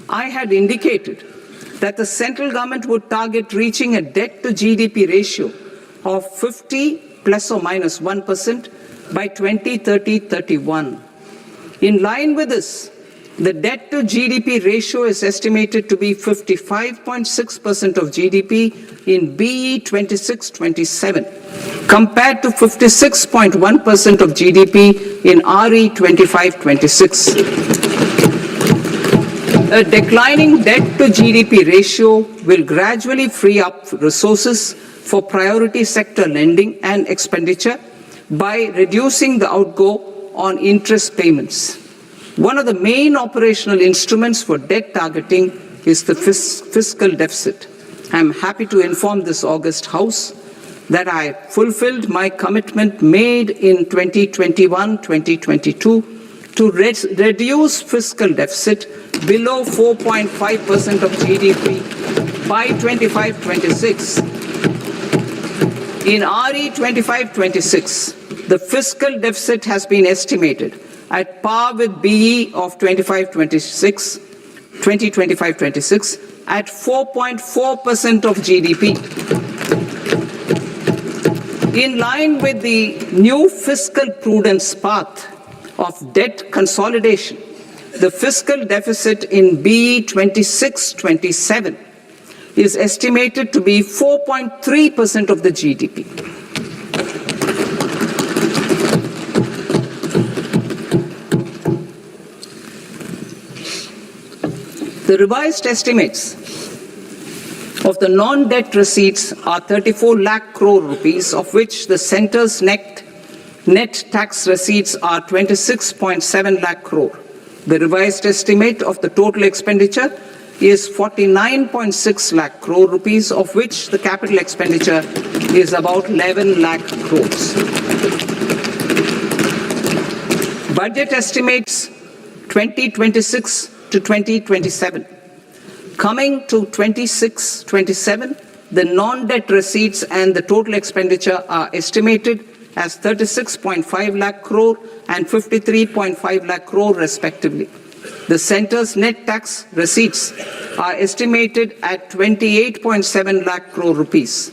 I had indicated that the central government would target reaching a debt to GDP ratio of 50 plus or minus 1% by 2030-31. In line with this, the debt to GDP ratio is estimated to be 55.6% of GDP in BE 26-27, compared to 56.1% of GDP in RE 25-26. A declining debt to GDP ratio will gradually free up resources for priority sector lending and expenditure by reducing the outgo on interest payments. One of the main operational instruments for debt targeting is the fiscal deficit. I am happy to inform this august House that I fulfilled my commitment made in 2021-2022 to reduce fiscal deficit below 4.5% of GDP by 25-26. In RE 25-26, the fiscal deficit has been estimated at par with BE of 2025-26 at 4.4% of GDP. In line with the new fiscal prudence path of debt consolidation, the fiscal deficit in BE 26-27 is estimated to be 4.3% of the GDP. The revised estimates of the non-debt receipts are 34 lakh crore rupees, of which the centre's net tax receipts are 26.7 lakh crore. The revised estimate of the total expenditure is 49.6 lakh crore rupees, of which the capital expenditure is about 11 lakh crores. Budget estimates 2026 to 2027. Coming to 26-27, the non-debt receipts and the total expenditure are estimated as 36.5 lakh crore and 53.5 lakh crore respectively. The centre's net tax receipts are estimated at 28.7 lakh crore rupees.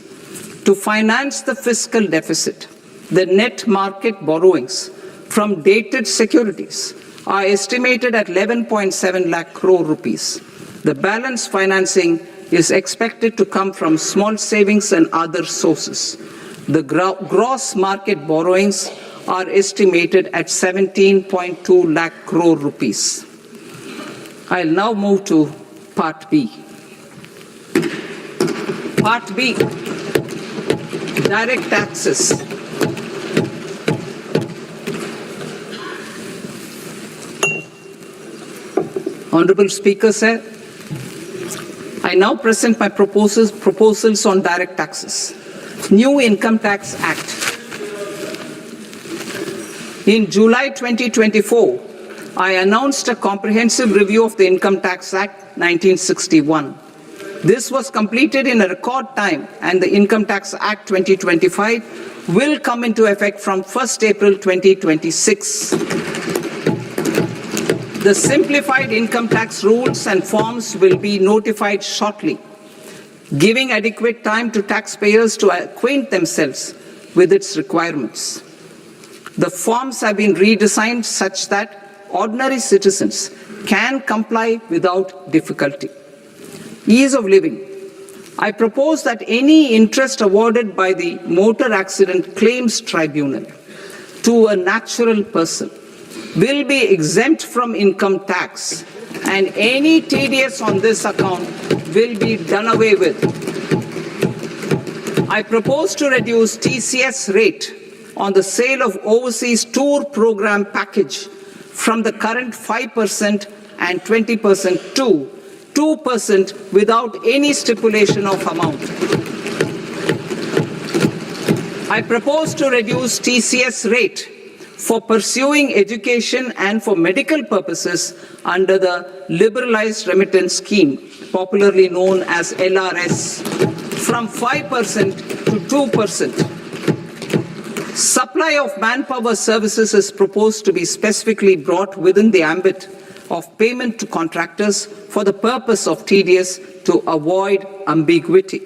To finance the fiscal deficit, the net market borrowings from dated securities are estimated at 11.7 lakh crore rupees. The balance financing is expected to come from small savings and other sources. The gross market borrowings are estimated at 17.2 lakh crore rupees. I'll now move to Part B. Part B, direct taxes. Honorable Speaker, sir, I now present my proposals on direct taxes. New Income Tax Act. In July 2024, I announced a comprehensive review of the Income Tax Act 1961. This was completed in a record time, and the Income Tax Act 2025 will come into effect from 1st April 2026. The simplified income tax rules and forms will be notified shortly, giving adequate time to taxpayers to acquaint themselves with its requirements. The forms have been redesigned such that ordinary citizens can comply without difficulty. Ease of living. I propose that any interest awarded by the Motor Accident Claims Tribunal to a natural person will be exempt from income tax, and any TDS on this account will be done away with. I propose to reduce TCS rate on the sale of overseas tour program package from the current 5% and 20% to 2% without any stipulation of amount. I propose to reduce TCS rate for pursuing education and for medical purposes under the Liberalized Remittance Scheme, popularly known as LRS, from 5% to 2%. Supply of manpower services is proposed to be specifically brought within the ambit of payment to contractors for the purpose of TDS to avoid ambiguity.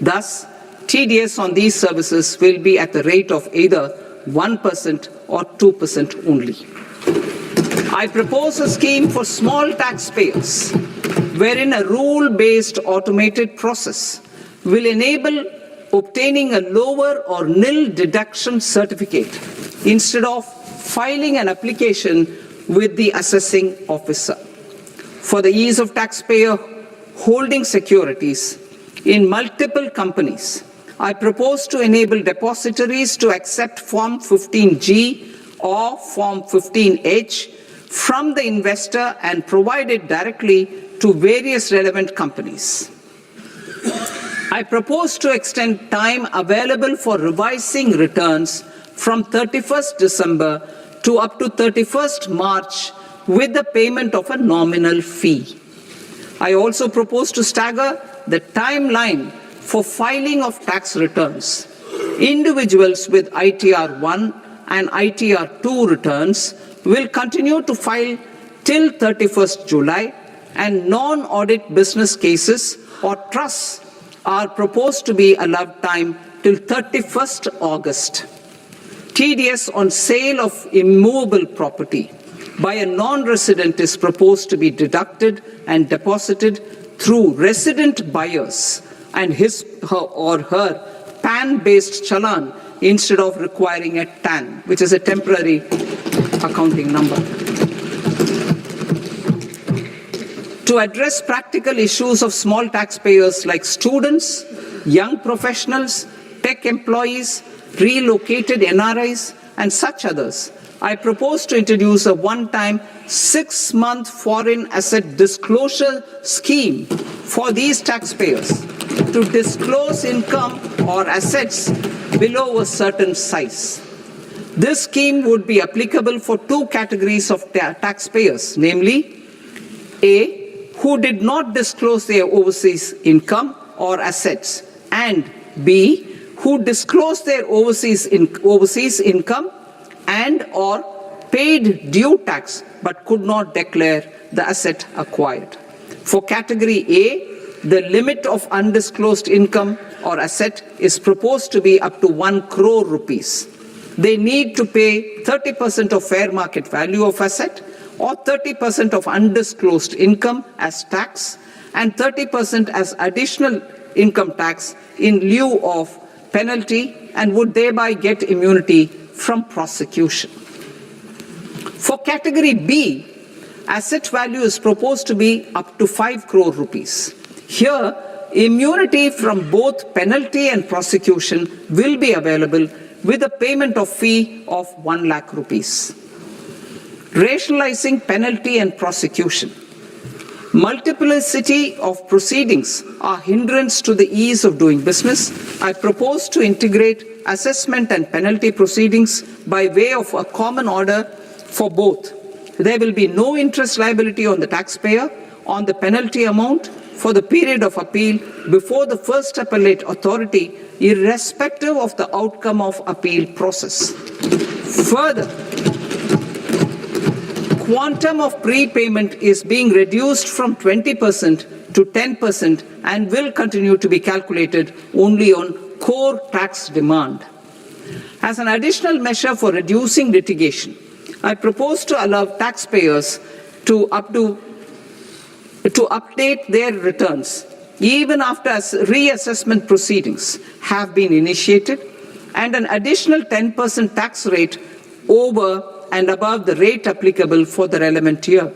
Thus, TDS on these services will be at the rate of either 1% or 2% only. I propose a scheme for small taxpayers, wherein a rule-based automated process will enable obtaining a lower or nil deduction certificate instead of filing an application with the assessing officer. For the ease of taxpayer holding securities in multiple companies, I propose to enable depositories to accept Form 15G or Form 15H from the investor and provide it directly to various relevant companies. I propose to extend time available for revising returns from 31st December to up to 31st March with the payment of a nominal fee. I also propose to stagger the timeline for filing of tax returns. Individuals with ITR 1 and ITR 2 returns will continue to file till 31st July, and non-audit business cases or trusts are proposed to be allowed time till 31st August. TDS on sale of immovable property by a non-resident is proposed to be deducted and deposited through resident buyers and his or her PAN-based challan instead of requiring a TAN, which is a temporary accounting number. To address practical issues of small taxpayers like students, young professionals, tech employees, relocated NRIs, and such others, I propose to introduce a one-time 6-month foreign asset disclosure scheme for these taxpayers to disclose income or assets below a certain size. This scheme would be applicable for two categories of taxpayers, namely, A, who did not disclose their overseas income or assets, and B, who disclosed their overseas income and or paid due tax but could not declare the asset acquired. For category A, the limit of undisclosed income or asset is proposed to be up to 1 crore rupees. they need to pay 30% of fair market value of asset or 30% of undisclosed income as tax and 30% as additional income tax in lieu of penalty and would thereby get immunity from prosecution. For category B, asset value is proposed to be up to 5 crore rupees. Here, immunity from both penalty and prosecution will be available with a payment of fee of 1 lakh rupees. Rationalizing penalty and prosecution. Multiplicity of proceedings are hindrance to the ease of doing business. I propose to integrate assessment and penalty proceedings by way of a common order for both. There will be no interest liability on the taxpayer on the penalty amount for the period of appeal before the first appellate authority, irrespective of the outcome of appeal process. Further, quantum of prepayment is being reduced from 20% to 10% and will continue to be calculated only on core tax demand. As an additional measure for reducing litigation, I propose to allow taxpayers to update their returns even after reassessment proceedings have been initiated and an additional 10% tax rate over and above the rate applicable for the relevant year.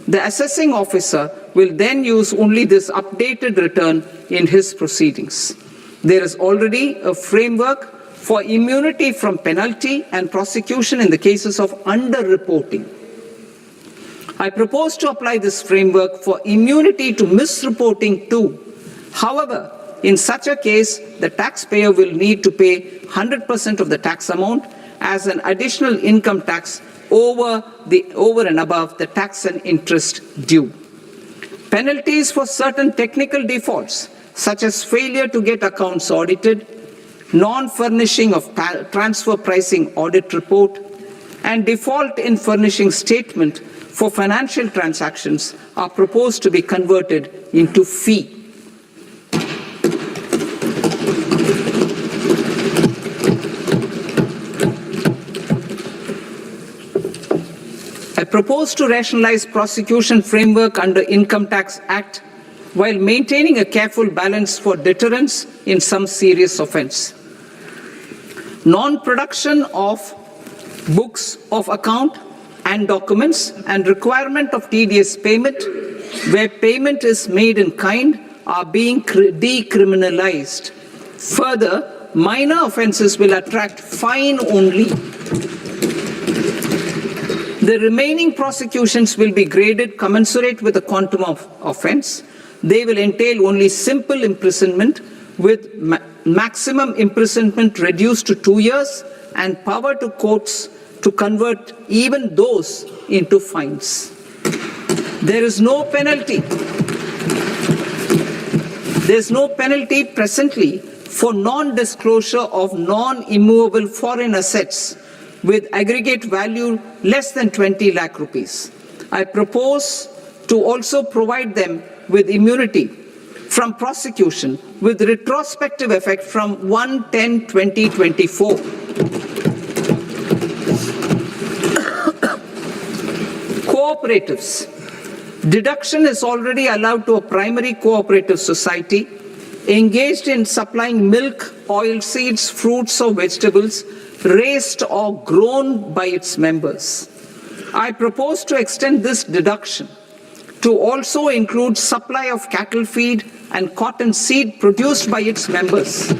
The assessing officer will then use only this updated return in his proceedings. There is already a framework for immunity from penalty and prosecution in the cases of underreporting. I propose to apply this framework for immunity to misreporting too. However, in such a case, the taxpayer will need to pay 100% of the tax amount as an additional income tax over and above the tax and interest due. Penalties for certain technical defaults, such as failure to get accounts audited, non-furnishing of transfer pricing audit report, and default in furnishing statement for financial transactions are proposed to be converted into fee. I propose to rationalize prosecution framework under Income Tax Act while maintaining a careful balance for deterrence in some serious offence. Non-production of books of account and documents and requirement of TDS payment where payment is made in kind are being decriminalized. Further, minor offences will attract fine only. The remaining prosecutions will be graded commensurate with the quantum of offence. They will entail only simple imprisonment with maximum imprisonment reduced to 2 years and power to courts to convert even those into fines. There is no penalty. There is no penalty presently for non-disclosure of non-immovable foreign assets with aggregate value less than 20 lakh rupees. I propose to also provide them with immunity from prosecution with retrospective effect from 1/10/2024. Cooperatives. Deduction is already allowed to a primary cooperative society engaged in supplying milk, oilseeds, fruits or vegetables raised or grown by its members. I propose to extend this deduction to also include supply of cattle feed and cotton seed produced by its members.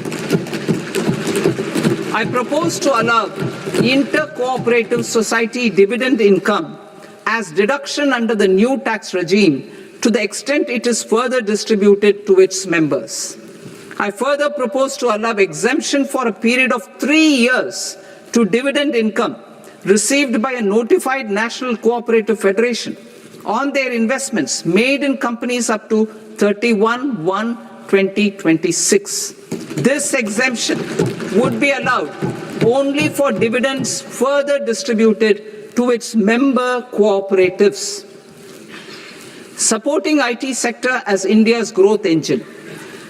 I propose to allow inter-cooperative society dividend income as deduction under the new tax regime to the extent it is further distributed to its members. I further propose to allow exemption for a period of 3 years to dividend income received by a notified national cooperative federation on their investments made in companies up to 31/1/2026. This exemption would be allowed only for dividends further distributed to its member cooperatives. Supporting IT sector as India's growth engine.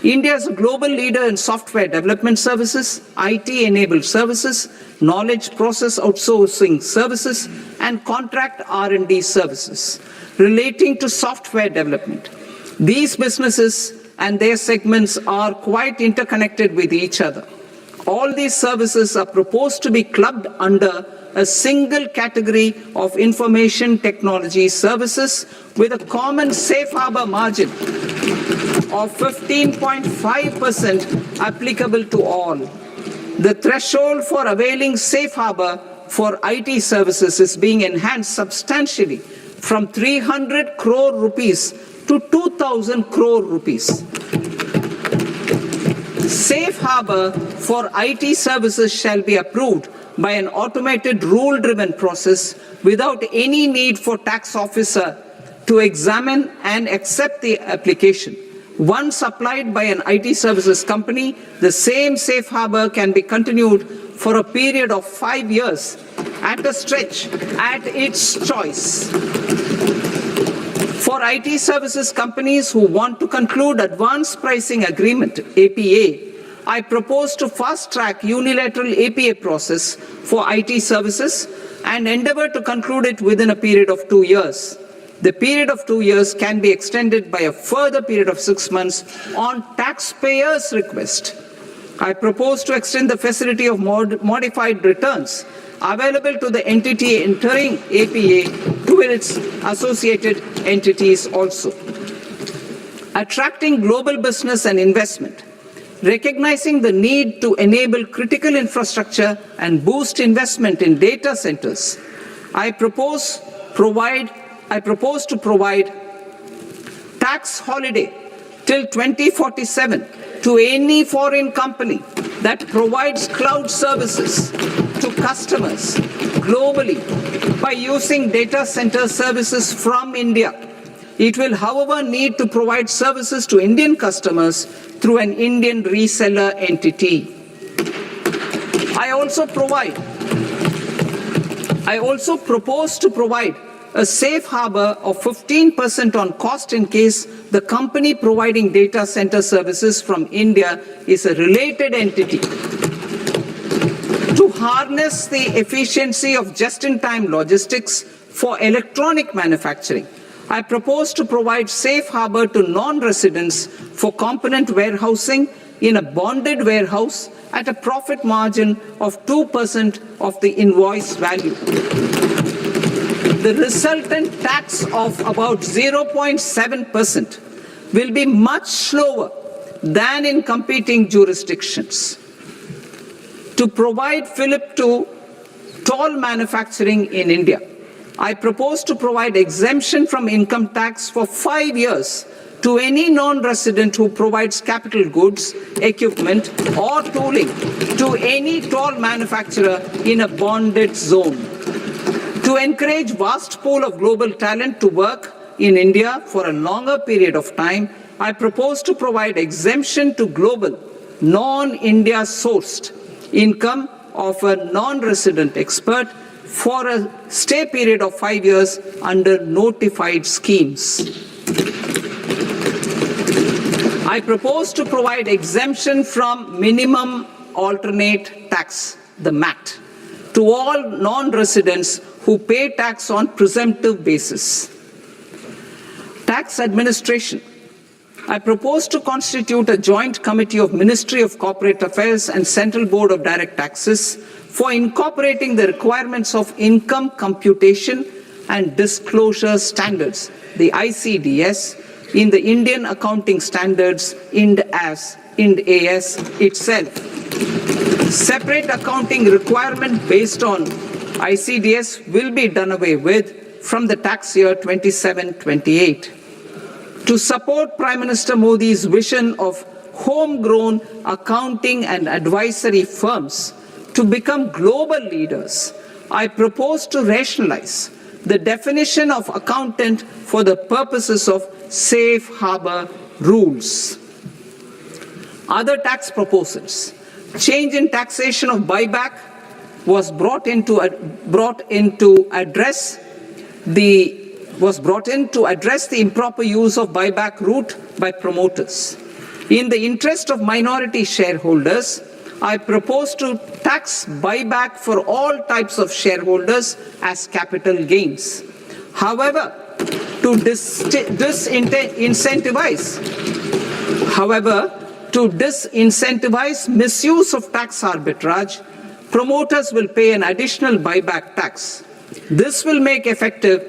India is a global leader in software development services, IT-enabled services, knowledge process outsourcing services, and contract R&D services relating to software development. These businesses and their segments are quite interconnected with each other. All these services are proposed to be clubbed under a single category of information technology services with a common safe harbor margin of 15.5% applicable to all. The threshold for availing safe harbor for IT services is being enhanced substantially from 300 crore rupees to 2,000 crore rupees. Safe harbor for IT services shall be approved by an automated rule-driven process without any need for tax officer to examine and accept the application. Once applied by an IT services company, the same safe harbor can be continued for a period of 5 years at a stretch at its choice. For IT services companies who want to conclude advanced pricing agreement, APA, I propose to fast-track unilateral APA process for IT services and endeavor to conclude it within a period of 2 years. The period of 2 years can be extended by a further period of 6 months on taxpayers' request. I propose to extend the facility of modified returns available to the entity entering APA to its associated entities also. Attracting global business and investment. Recognizing the need to enable critical infrastructure and boost investment in data centers, I propose to provide tax holiday till 2047 to any foreign company that provides cloud services to customers globally by using data center services from India. It will, however, need to provide services to Indian customers through an Indian reseller entity. I also propose to provide a safe harbor of 15% on cost in case the company providing data center services from India is a related entity. To harness the efficiency of just-in-time logistics for electronic manufacturing, I propose to provide safe harbor to non-residents for component warehousing in a bonded warehouse at a profit margin of 2% of the invoice value. The resultant tax of about 0.7% will be much lower than in competing jurisdictions. To provide fillip to toll manufacturing in India, I propose to provide exemption from income tax for 5 years to any non-resident who provides capital goods, equipment, or tooling to any toll manufacturer in a bonded zone. To encourage vast pool of global talent to work in India for a longer period of time, I propose to provide exemption to global, non-India sourced income of a non-resident expert for a stay period of 5 years under notified schemes. I propose to provide exemption from minimum alternate tax, the MAT, to all non-residents who pay tax on presumptive basis. Tax administration. I propose to constitute a joint committee of Ministry of Corporate Affairs and Central Board of Direct Taxes for incorporating the requirements of income computation and disclosure standards, the ICDS, in the Indian Accounting Standards, IND AS itself. Separate accounting requirement based on ICDS will be done away with from the tax year 27-28. To support Prime Minister Modi's vision of homegrown accounting and advisory firms to become global leaders, I propose to rationalize the definition of accountant for the purposes of safe harbor rules. Other tax proposals. Change in taxation of buyback was brought in to address the improper use of buyback route by promoters. In the interest of minority shareholders, I propose to tax buyback for all types of shareholders as capital gains. However, to disincentivize misuse of tax arbitrage, promoters will pay an additional buyback tax. This will make effective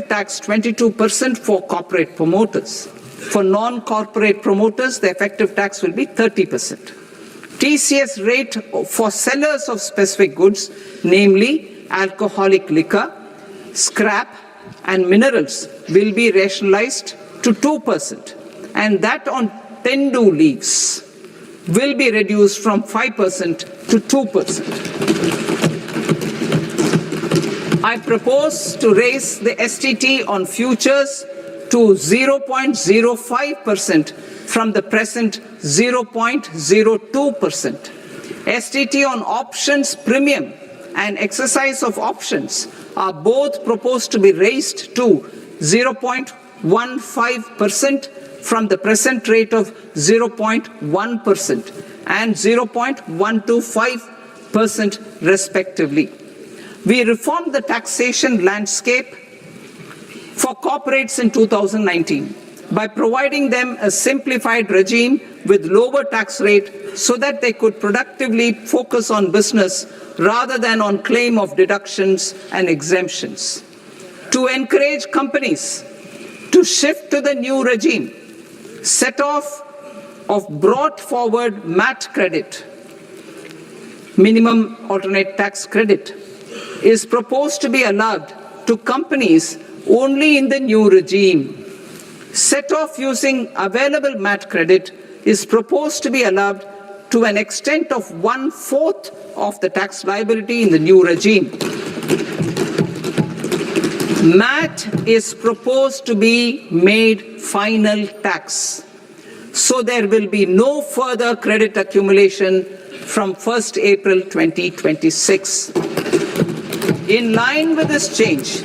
tax 22% for corporate promoters. For non-corporate promoters, the effective tax will be 30%. TCS rate for sellers of specific goods, namely alcoholic liquor, scrap, and minerals, will be rationalized to 2%, and that on tendu leaves will be reduced from 5% to 2%. I propose to raise the STT on futures to 0.05% from the present 0.02%. STT on options premium and exercise of options are both proposed to be raised to 0.15% from the present rate of 0.1% and 0.125% respectively. We reformed the taxation landscape for corporates in 2019 by providing them a simplified regime with lower tax rate so that they could productively focus on business rather than on claim of deductions and exemptions. To encourage companies to shift to the new regime, set off of brought forward MAT credit, minimum alternate tax credit, is proposed to be allowed to companies only in the new regime. Set off using available MAT credit is proposed to be allowed to an extent of 1/4 of the tax liability in the new regime. MAT is proposed to be made final tax, so there will be no further credit accumulation from 1st April 2026. In line with this change,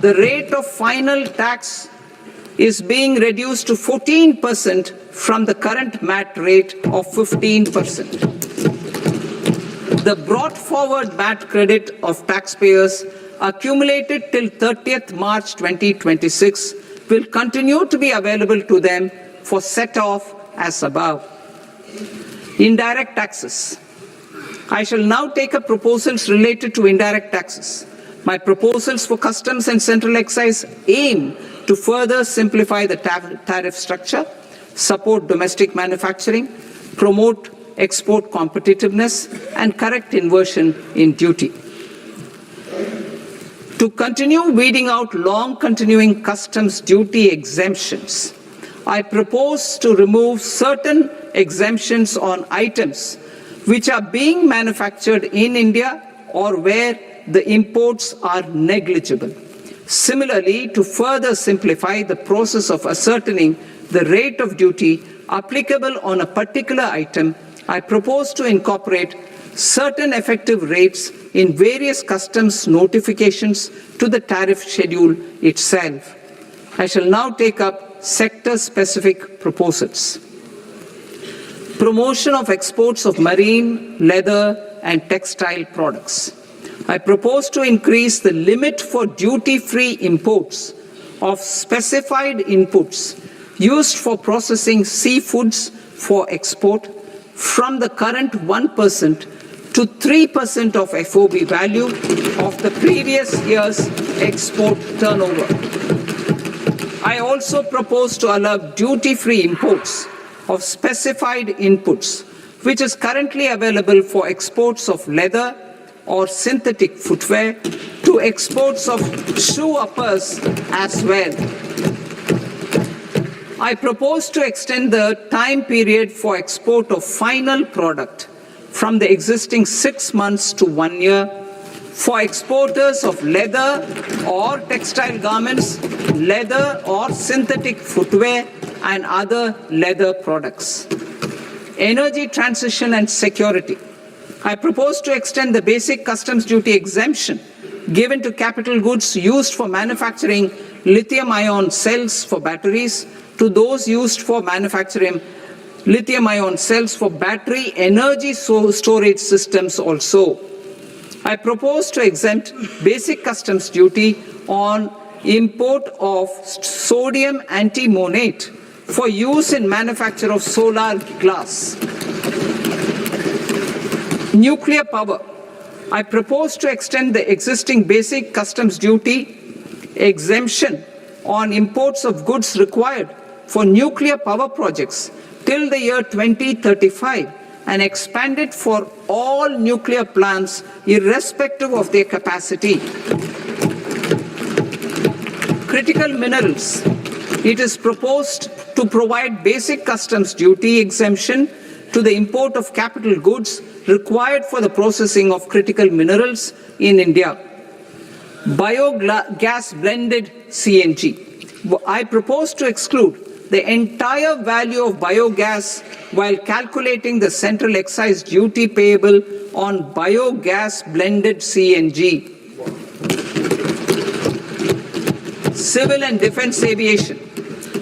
the rate of final tax is being reduced to 14% from the current MAT rate of 15%. The brought forward MAT credit of taxpayers accumulated till 30th March 2026 will continue to be available to them for set-off as above. Indirect taxes. I shall now take up proposals related to indirect taxes. My proposals for customs and central excise aim to further simplify the tariff structure, support domestic manufacturing, promote export competitiveness, and correct inversion in duty. To continue weeding out long-continuing customs duty exemptions, I propose to remove certain exemptions on items which are being manufactured in India or where the imports are negligible. Similarly, to further simplify the process of ascertaining the rate of duty applicable on a particular item, I propose to incorporate certain effective rates in various customs notifications to the tariff schedule itself. I shall now take up sector-specific proposals. Promotion of exports of marine, leather, and textile products. I propose to increase the limit for duty-free imports of specified inputs used for processing seafoods for export from the current 1% to 3% of FOB value of the previous year's export turnover. I also propose to allow duty-free imports of specified inputs, which is currently available for exports of leather or synthetic footwear, to exports of shoe uppers as well. I propose to extend the time period for export of final product from the existing 6 months to 1 year for exporters of leather or textile garments, leather or synthetic footwear, and other leather products. Energy transition and security. I propose to extend the basic customs duty exemption given to capital goods used for manufacturing lithium-ion cells for batteries to those used for manufacturing lithium-ion cells for battery energy storage systems also. I propose to exempt basic customs duty on import of sodium antimonate for use in manufacture of solar glass. Nuclear power. I propose to extend the existing basic customs duty exemption on imports of goods required for nuclear power projects till the year 2035 and expand it for all nuclear plants irrespective of their capacity. Critical minerals. It is proposed to provide basic customs duty exemption to the import of capital goods required for the processing of critical minerals in India. Biogas blended CNG. I propose to exclude the entire value of biogas while calculating the central excise duty payable on biogas blended CNG. Civil and defense aviation.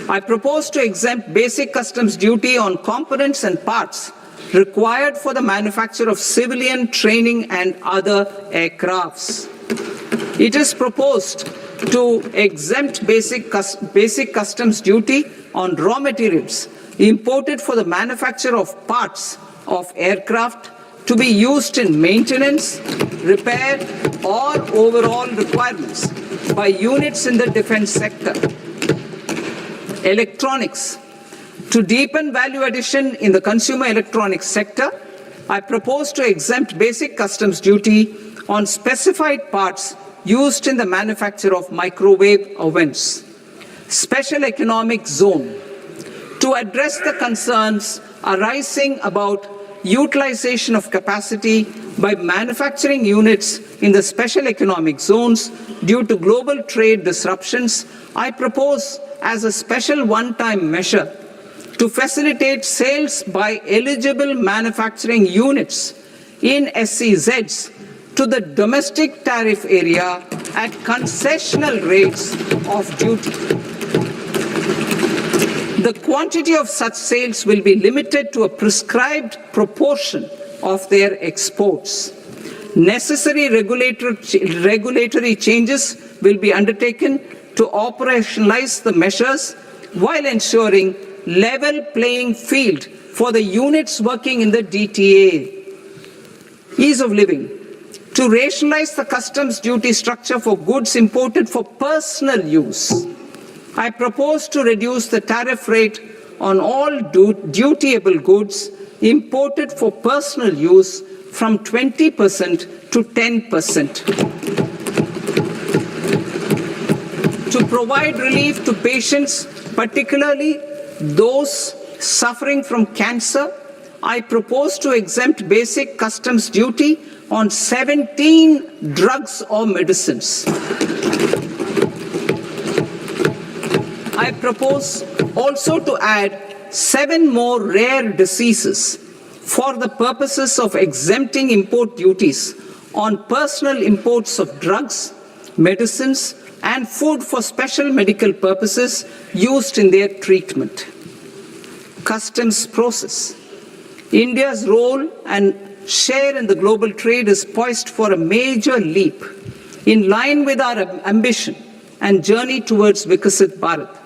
I propose to exempt basic customs duty on components and parts required for the manufacture of civilian training and other aircrafts. It is proposed to exempt basic customs duty on raw materials imported for the manufacture of parts of aircraft to be used in maintenance, repair, or overall requirements by units in the defense sector. Electronics. To deepen value addition in the consumer electronics sector, I propose to exempt basic customs duty on specified parts used in the manufacture of microwave ovens. Special economic zone. To address the concerns arising about utilization of capacity by manufacturing units in the special economic zones due to global trade disruptions, I propose as a special one-time measure to facilitate sales by eligible manufacturing units in SEZs to the domestic tariff area at concessional rates of duty. The quantity of such sales will be limited to a prescribed proportion of their exports. Necessary regulatory changes will be undertaken to operationalize the measures while ensuring level playing field for the units working in the DTA. Ease of living. To rationalize the customs duty structure for goods imported for personal use, I propose to reduce the tariff rate on all dutiable goods imported for personal use from 20% to 10%. To provide relief to patients, particularly those suffering from cancer, I propose to exempt basic customs duty on 17 drugs or medicines. I propose also to add 7 more rare diseases for the purposes of exempting import duties on personal imports of drugs, medicines, and food for special medical purposes used in their treatment. Customs process. India's role and share in the global trade is poised for a major leap in line with our ambition and journey towards Viksit Bharat.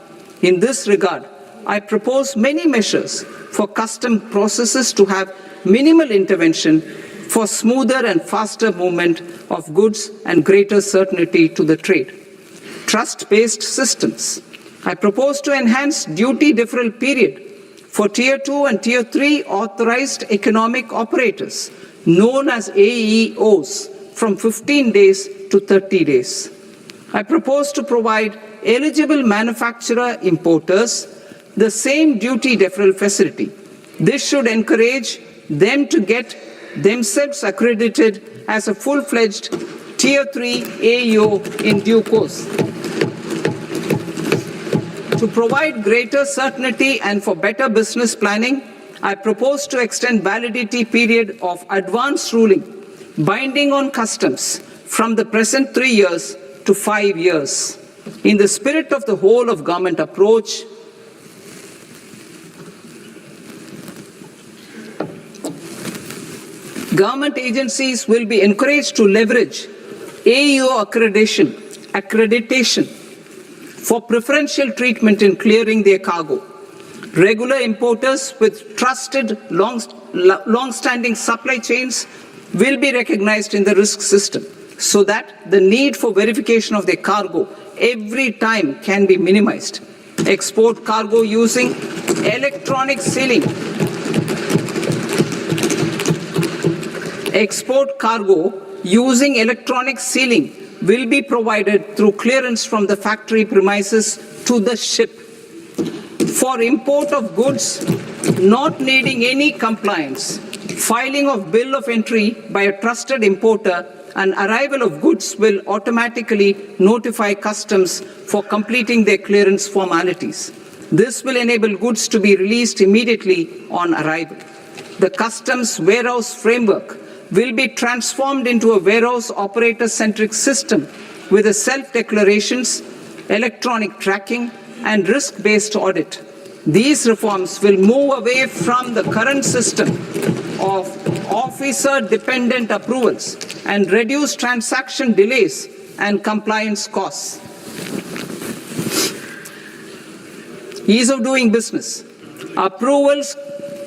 In this regard, I propose many measures for custom processes to have minimal intervention for smoother and faster movement of goods and greater certainty to the trade. Trust-based systems. I propose to enhance duty deferral period for Tier 2 and Tier 3 authorized economic operators, known as AEOs, from 15 days to 30 days. I propose to provide eligible manufacturer importers the same duty deferral facility. This should encourage them to get themselves accredited as a full-fledged Tier 3 AEO in due course. To provide greater certainty and for better business planning, I propose to extend validity period of advance ruling binding on customs from the present 3 years to 5 years. In the spirit of the whole of government approach, government agencies will be encouraged to leverage AEO accreditation for preferential treatment in clearing their cargo. Regular importers with trusted long-standing supply chains will be recognized in the risk system so that the need for verification of their cargo every time can be minimized. Export cargo using electronic sealing. Export cargo using electronic sealing will be provided through clearance from the factory premises to the ship. For import of goods not needing any compliance, filing of bill of entry by a trusted importer and arrival of goods will automatically notify customs for completing their clearance formalities. This will enable goods to be released immediately on arrival. The customs warehouse framework will be transformed into a warehouse operator-centric system with a self-declarations, electronic tracking, and risk-based audit. These reforms will move away from the current system of officer-dependent approvals and reduce transaction delays and compliance costs. Ease of doing business. Approvals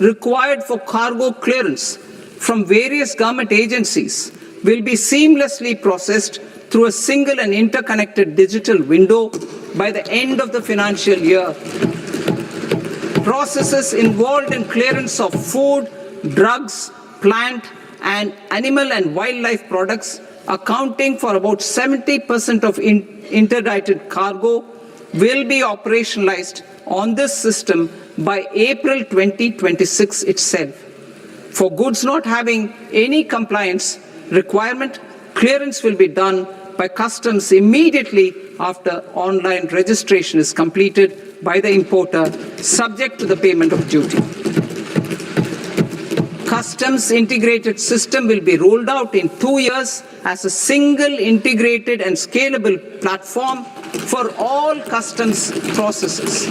required for cargo clearance from various government agencies will be seamlessly processed through a single and interconnected digital window by the end of the financial year. Processes involved in clearance of food, drugs, plant, and animal and wildlife products, accounting for about 70% of interdicted cargo, will be operationalized on this system by April 2026 itself. For goods not having any compliance requirement, clearance will be done by customs immediately after online registration is completed by the importer, subject to the payment of duty. Customs integrated system will be rolled out in 2 years as a single integrated and scalable platform for all customs processes.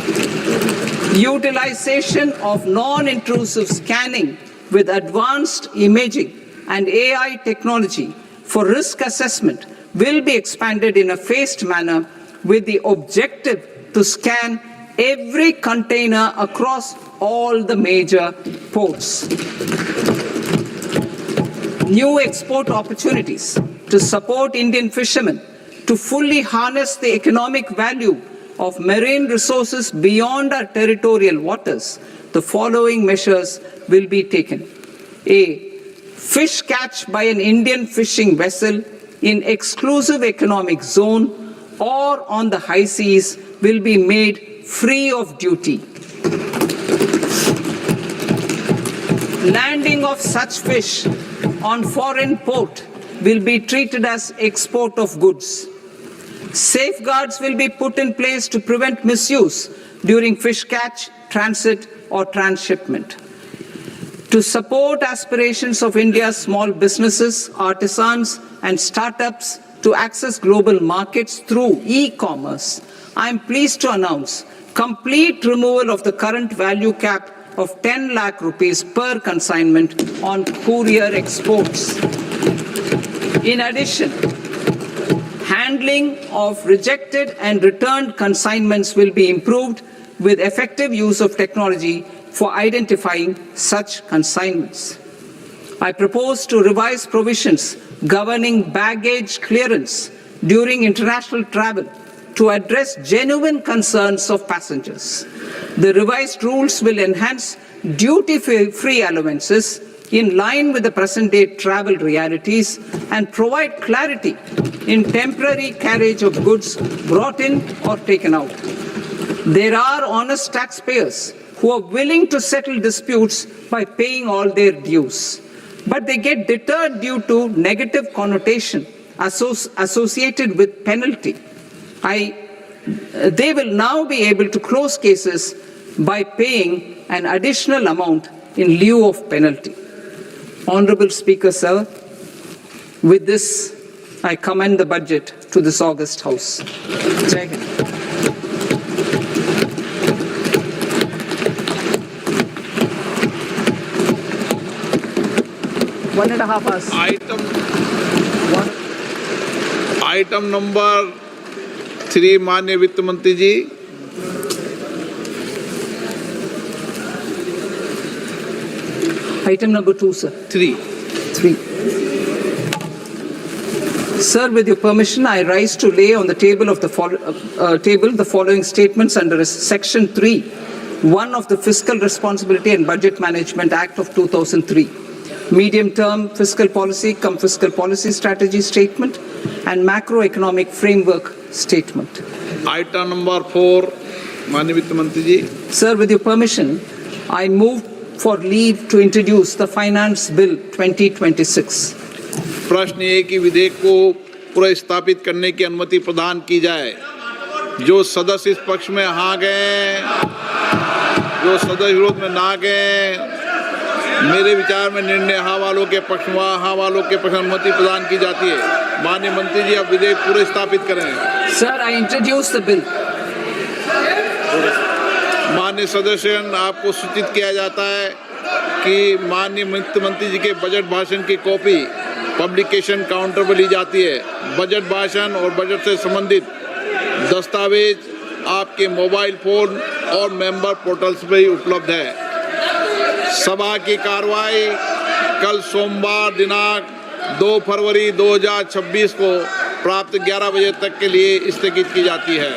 Utilization of non-intrusive scanning with advanced imaging and AI technology for risk assessment will be expanded in a phased manner with the objective to scan every container across all the major ports. New export opportunities to support Indian fishermen to fully harness the economic value of marine resources beyond our territorial waters. The following measures will be taken. A. Fish catch by an Indian fishing vessel in exclusive economic zone or on the high seas will be made free of duty. Landing of such fish on foreign port will be treated as export of goods. Safeguards will be put in place to prevent misuse during fish catch, transit, or transshipment. To support aspirations of India's small businesses, artisans, and startups to access global markets through e-commerce, I am pleased to announce complete removal of the current value cap of 10 lakh rupees per consignment on courier exports. In addition, handling of rejected and returned consignments will be improved with effective use of technology for identifying such consignments. I propose to revise provisions governing baggage clearance during international travel to address genuine concerns of passengers. The revised rules will enhance duty-free allowances in line with the present-day travel realities and provide clarity in temporary carriage of goods brought in or taken out. There are honest taxpayers who are willing to settle disputes by paying all their dues, but they get deterred due to negative connotation associated with penalty. They will now be able to close cases by paying an additional amount in lieu of penalty. Honorable Speaker, sir, with this, I commend the budget to this august House. Jai Hind. 1.5 hours. Item number 3 माननीय वित्त मंत्री जी। Item number 2, sir. 3। Sir, with your permission, I rise to lay on the table of the the following statements under Section 3, 1 of the Fiscal Responsibility and Budget Management Act of 2003, medium-term fiscal policy cum fiscal policy strategy statement, and macroeconomic framework statement. Item number 4 माननीय वित्त मंत्री जी। Sir, with your permission, I move for leave to introduce the Finance Bill 2026. प्रश्न ये कि विधेयक को पुनर्स्थापित करने की अनुमति प्रदान की जाए। जो सदस्य इस पक्ष में हाँ गए, जो सदस्य विरोध में ना गए, मेरे विचार में निर्णय हाँ वालों के पक्ष में, हाँ वालों के पक्ष में अनुमति प्रदान की जाती है। माननीय मंत्री जी, अब विधेयक पुनर्स्थापित करें। Sir, I introduce the bill. माननीय सदस्यगण, आपको सूचित किया जाता है कि माननीय वित्त मंत्री जी के बजट भाषण की कॉपी पब्लिकेशन काउंटर पर ली जाती है। बजट भाषण और बजट से संबंधित दस्तावेज आपके मोबाइल फोन और मेंबर पोर्टल्स पर ही उपलब्ध है। सभा की कार्रवाई कल सोमवार दिनांक 2 फरवरी 2026 को प्राप्त 11 बजे तक के लिए स्थगित की जाती है।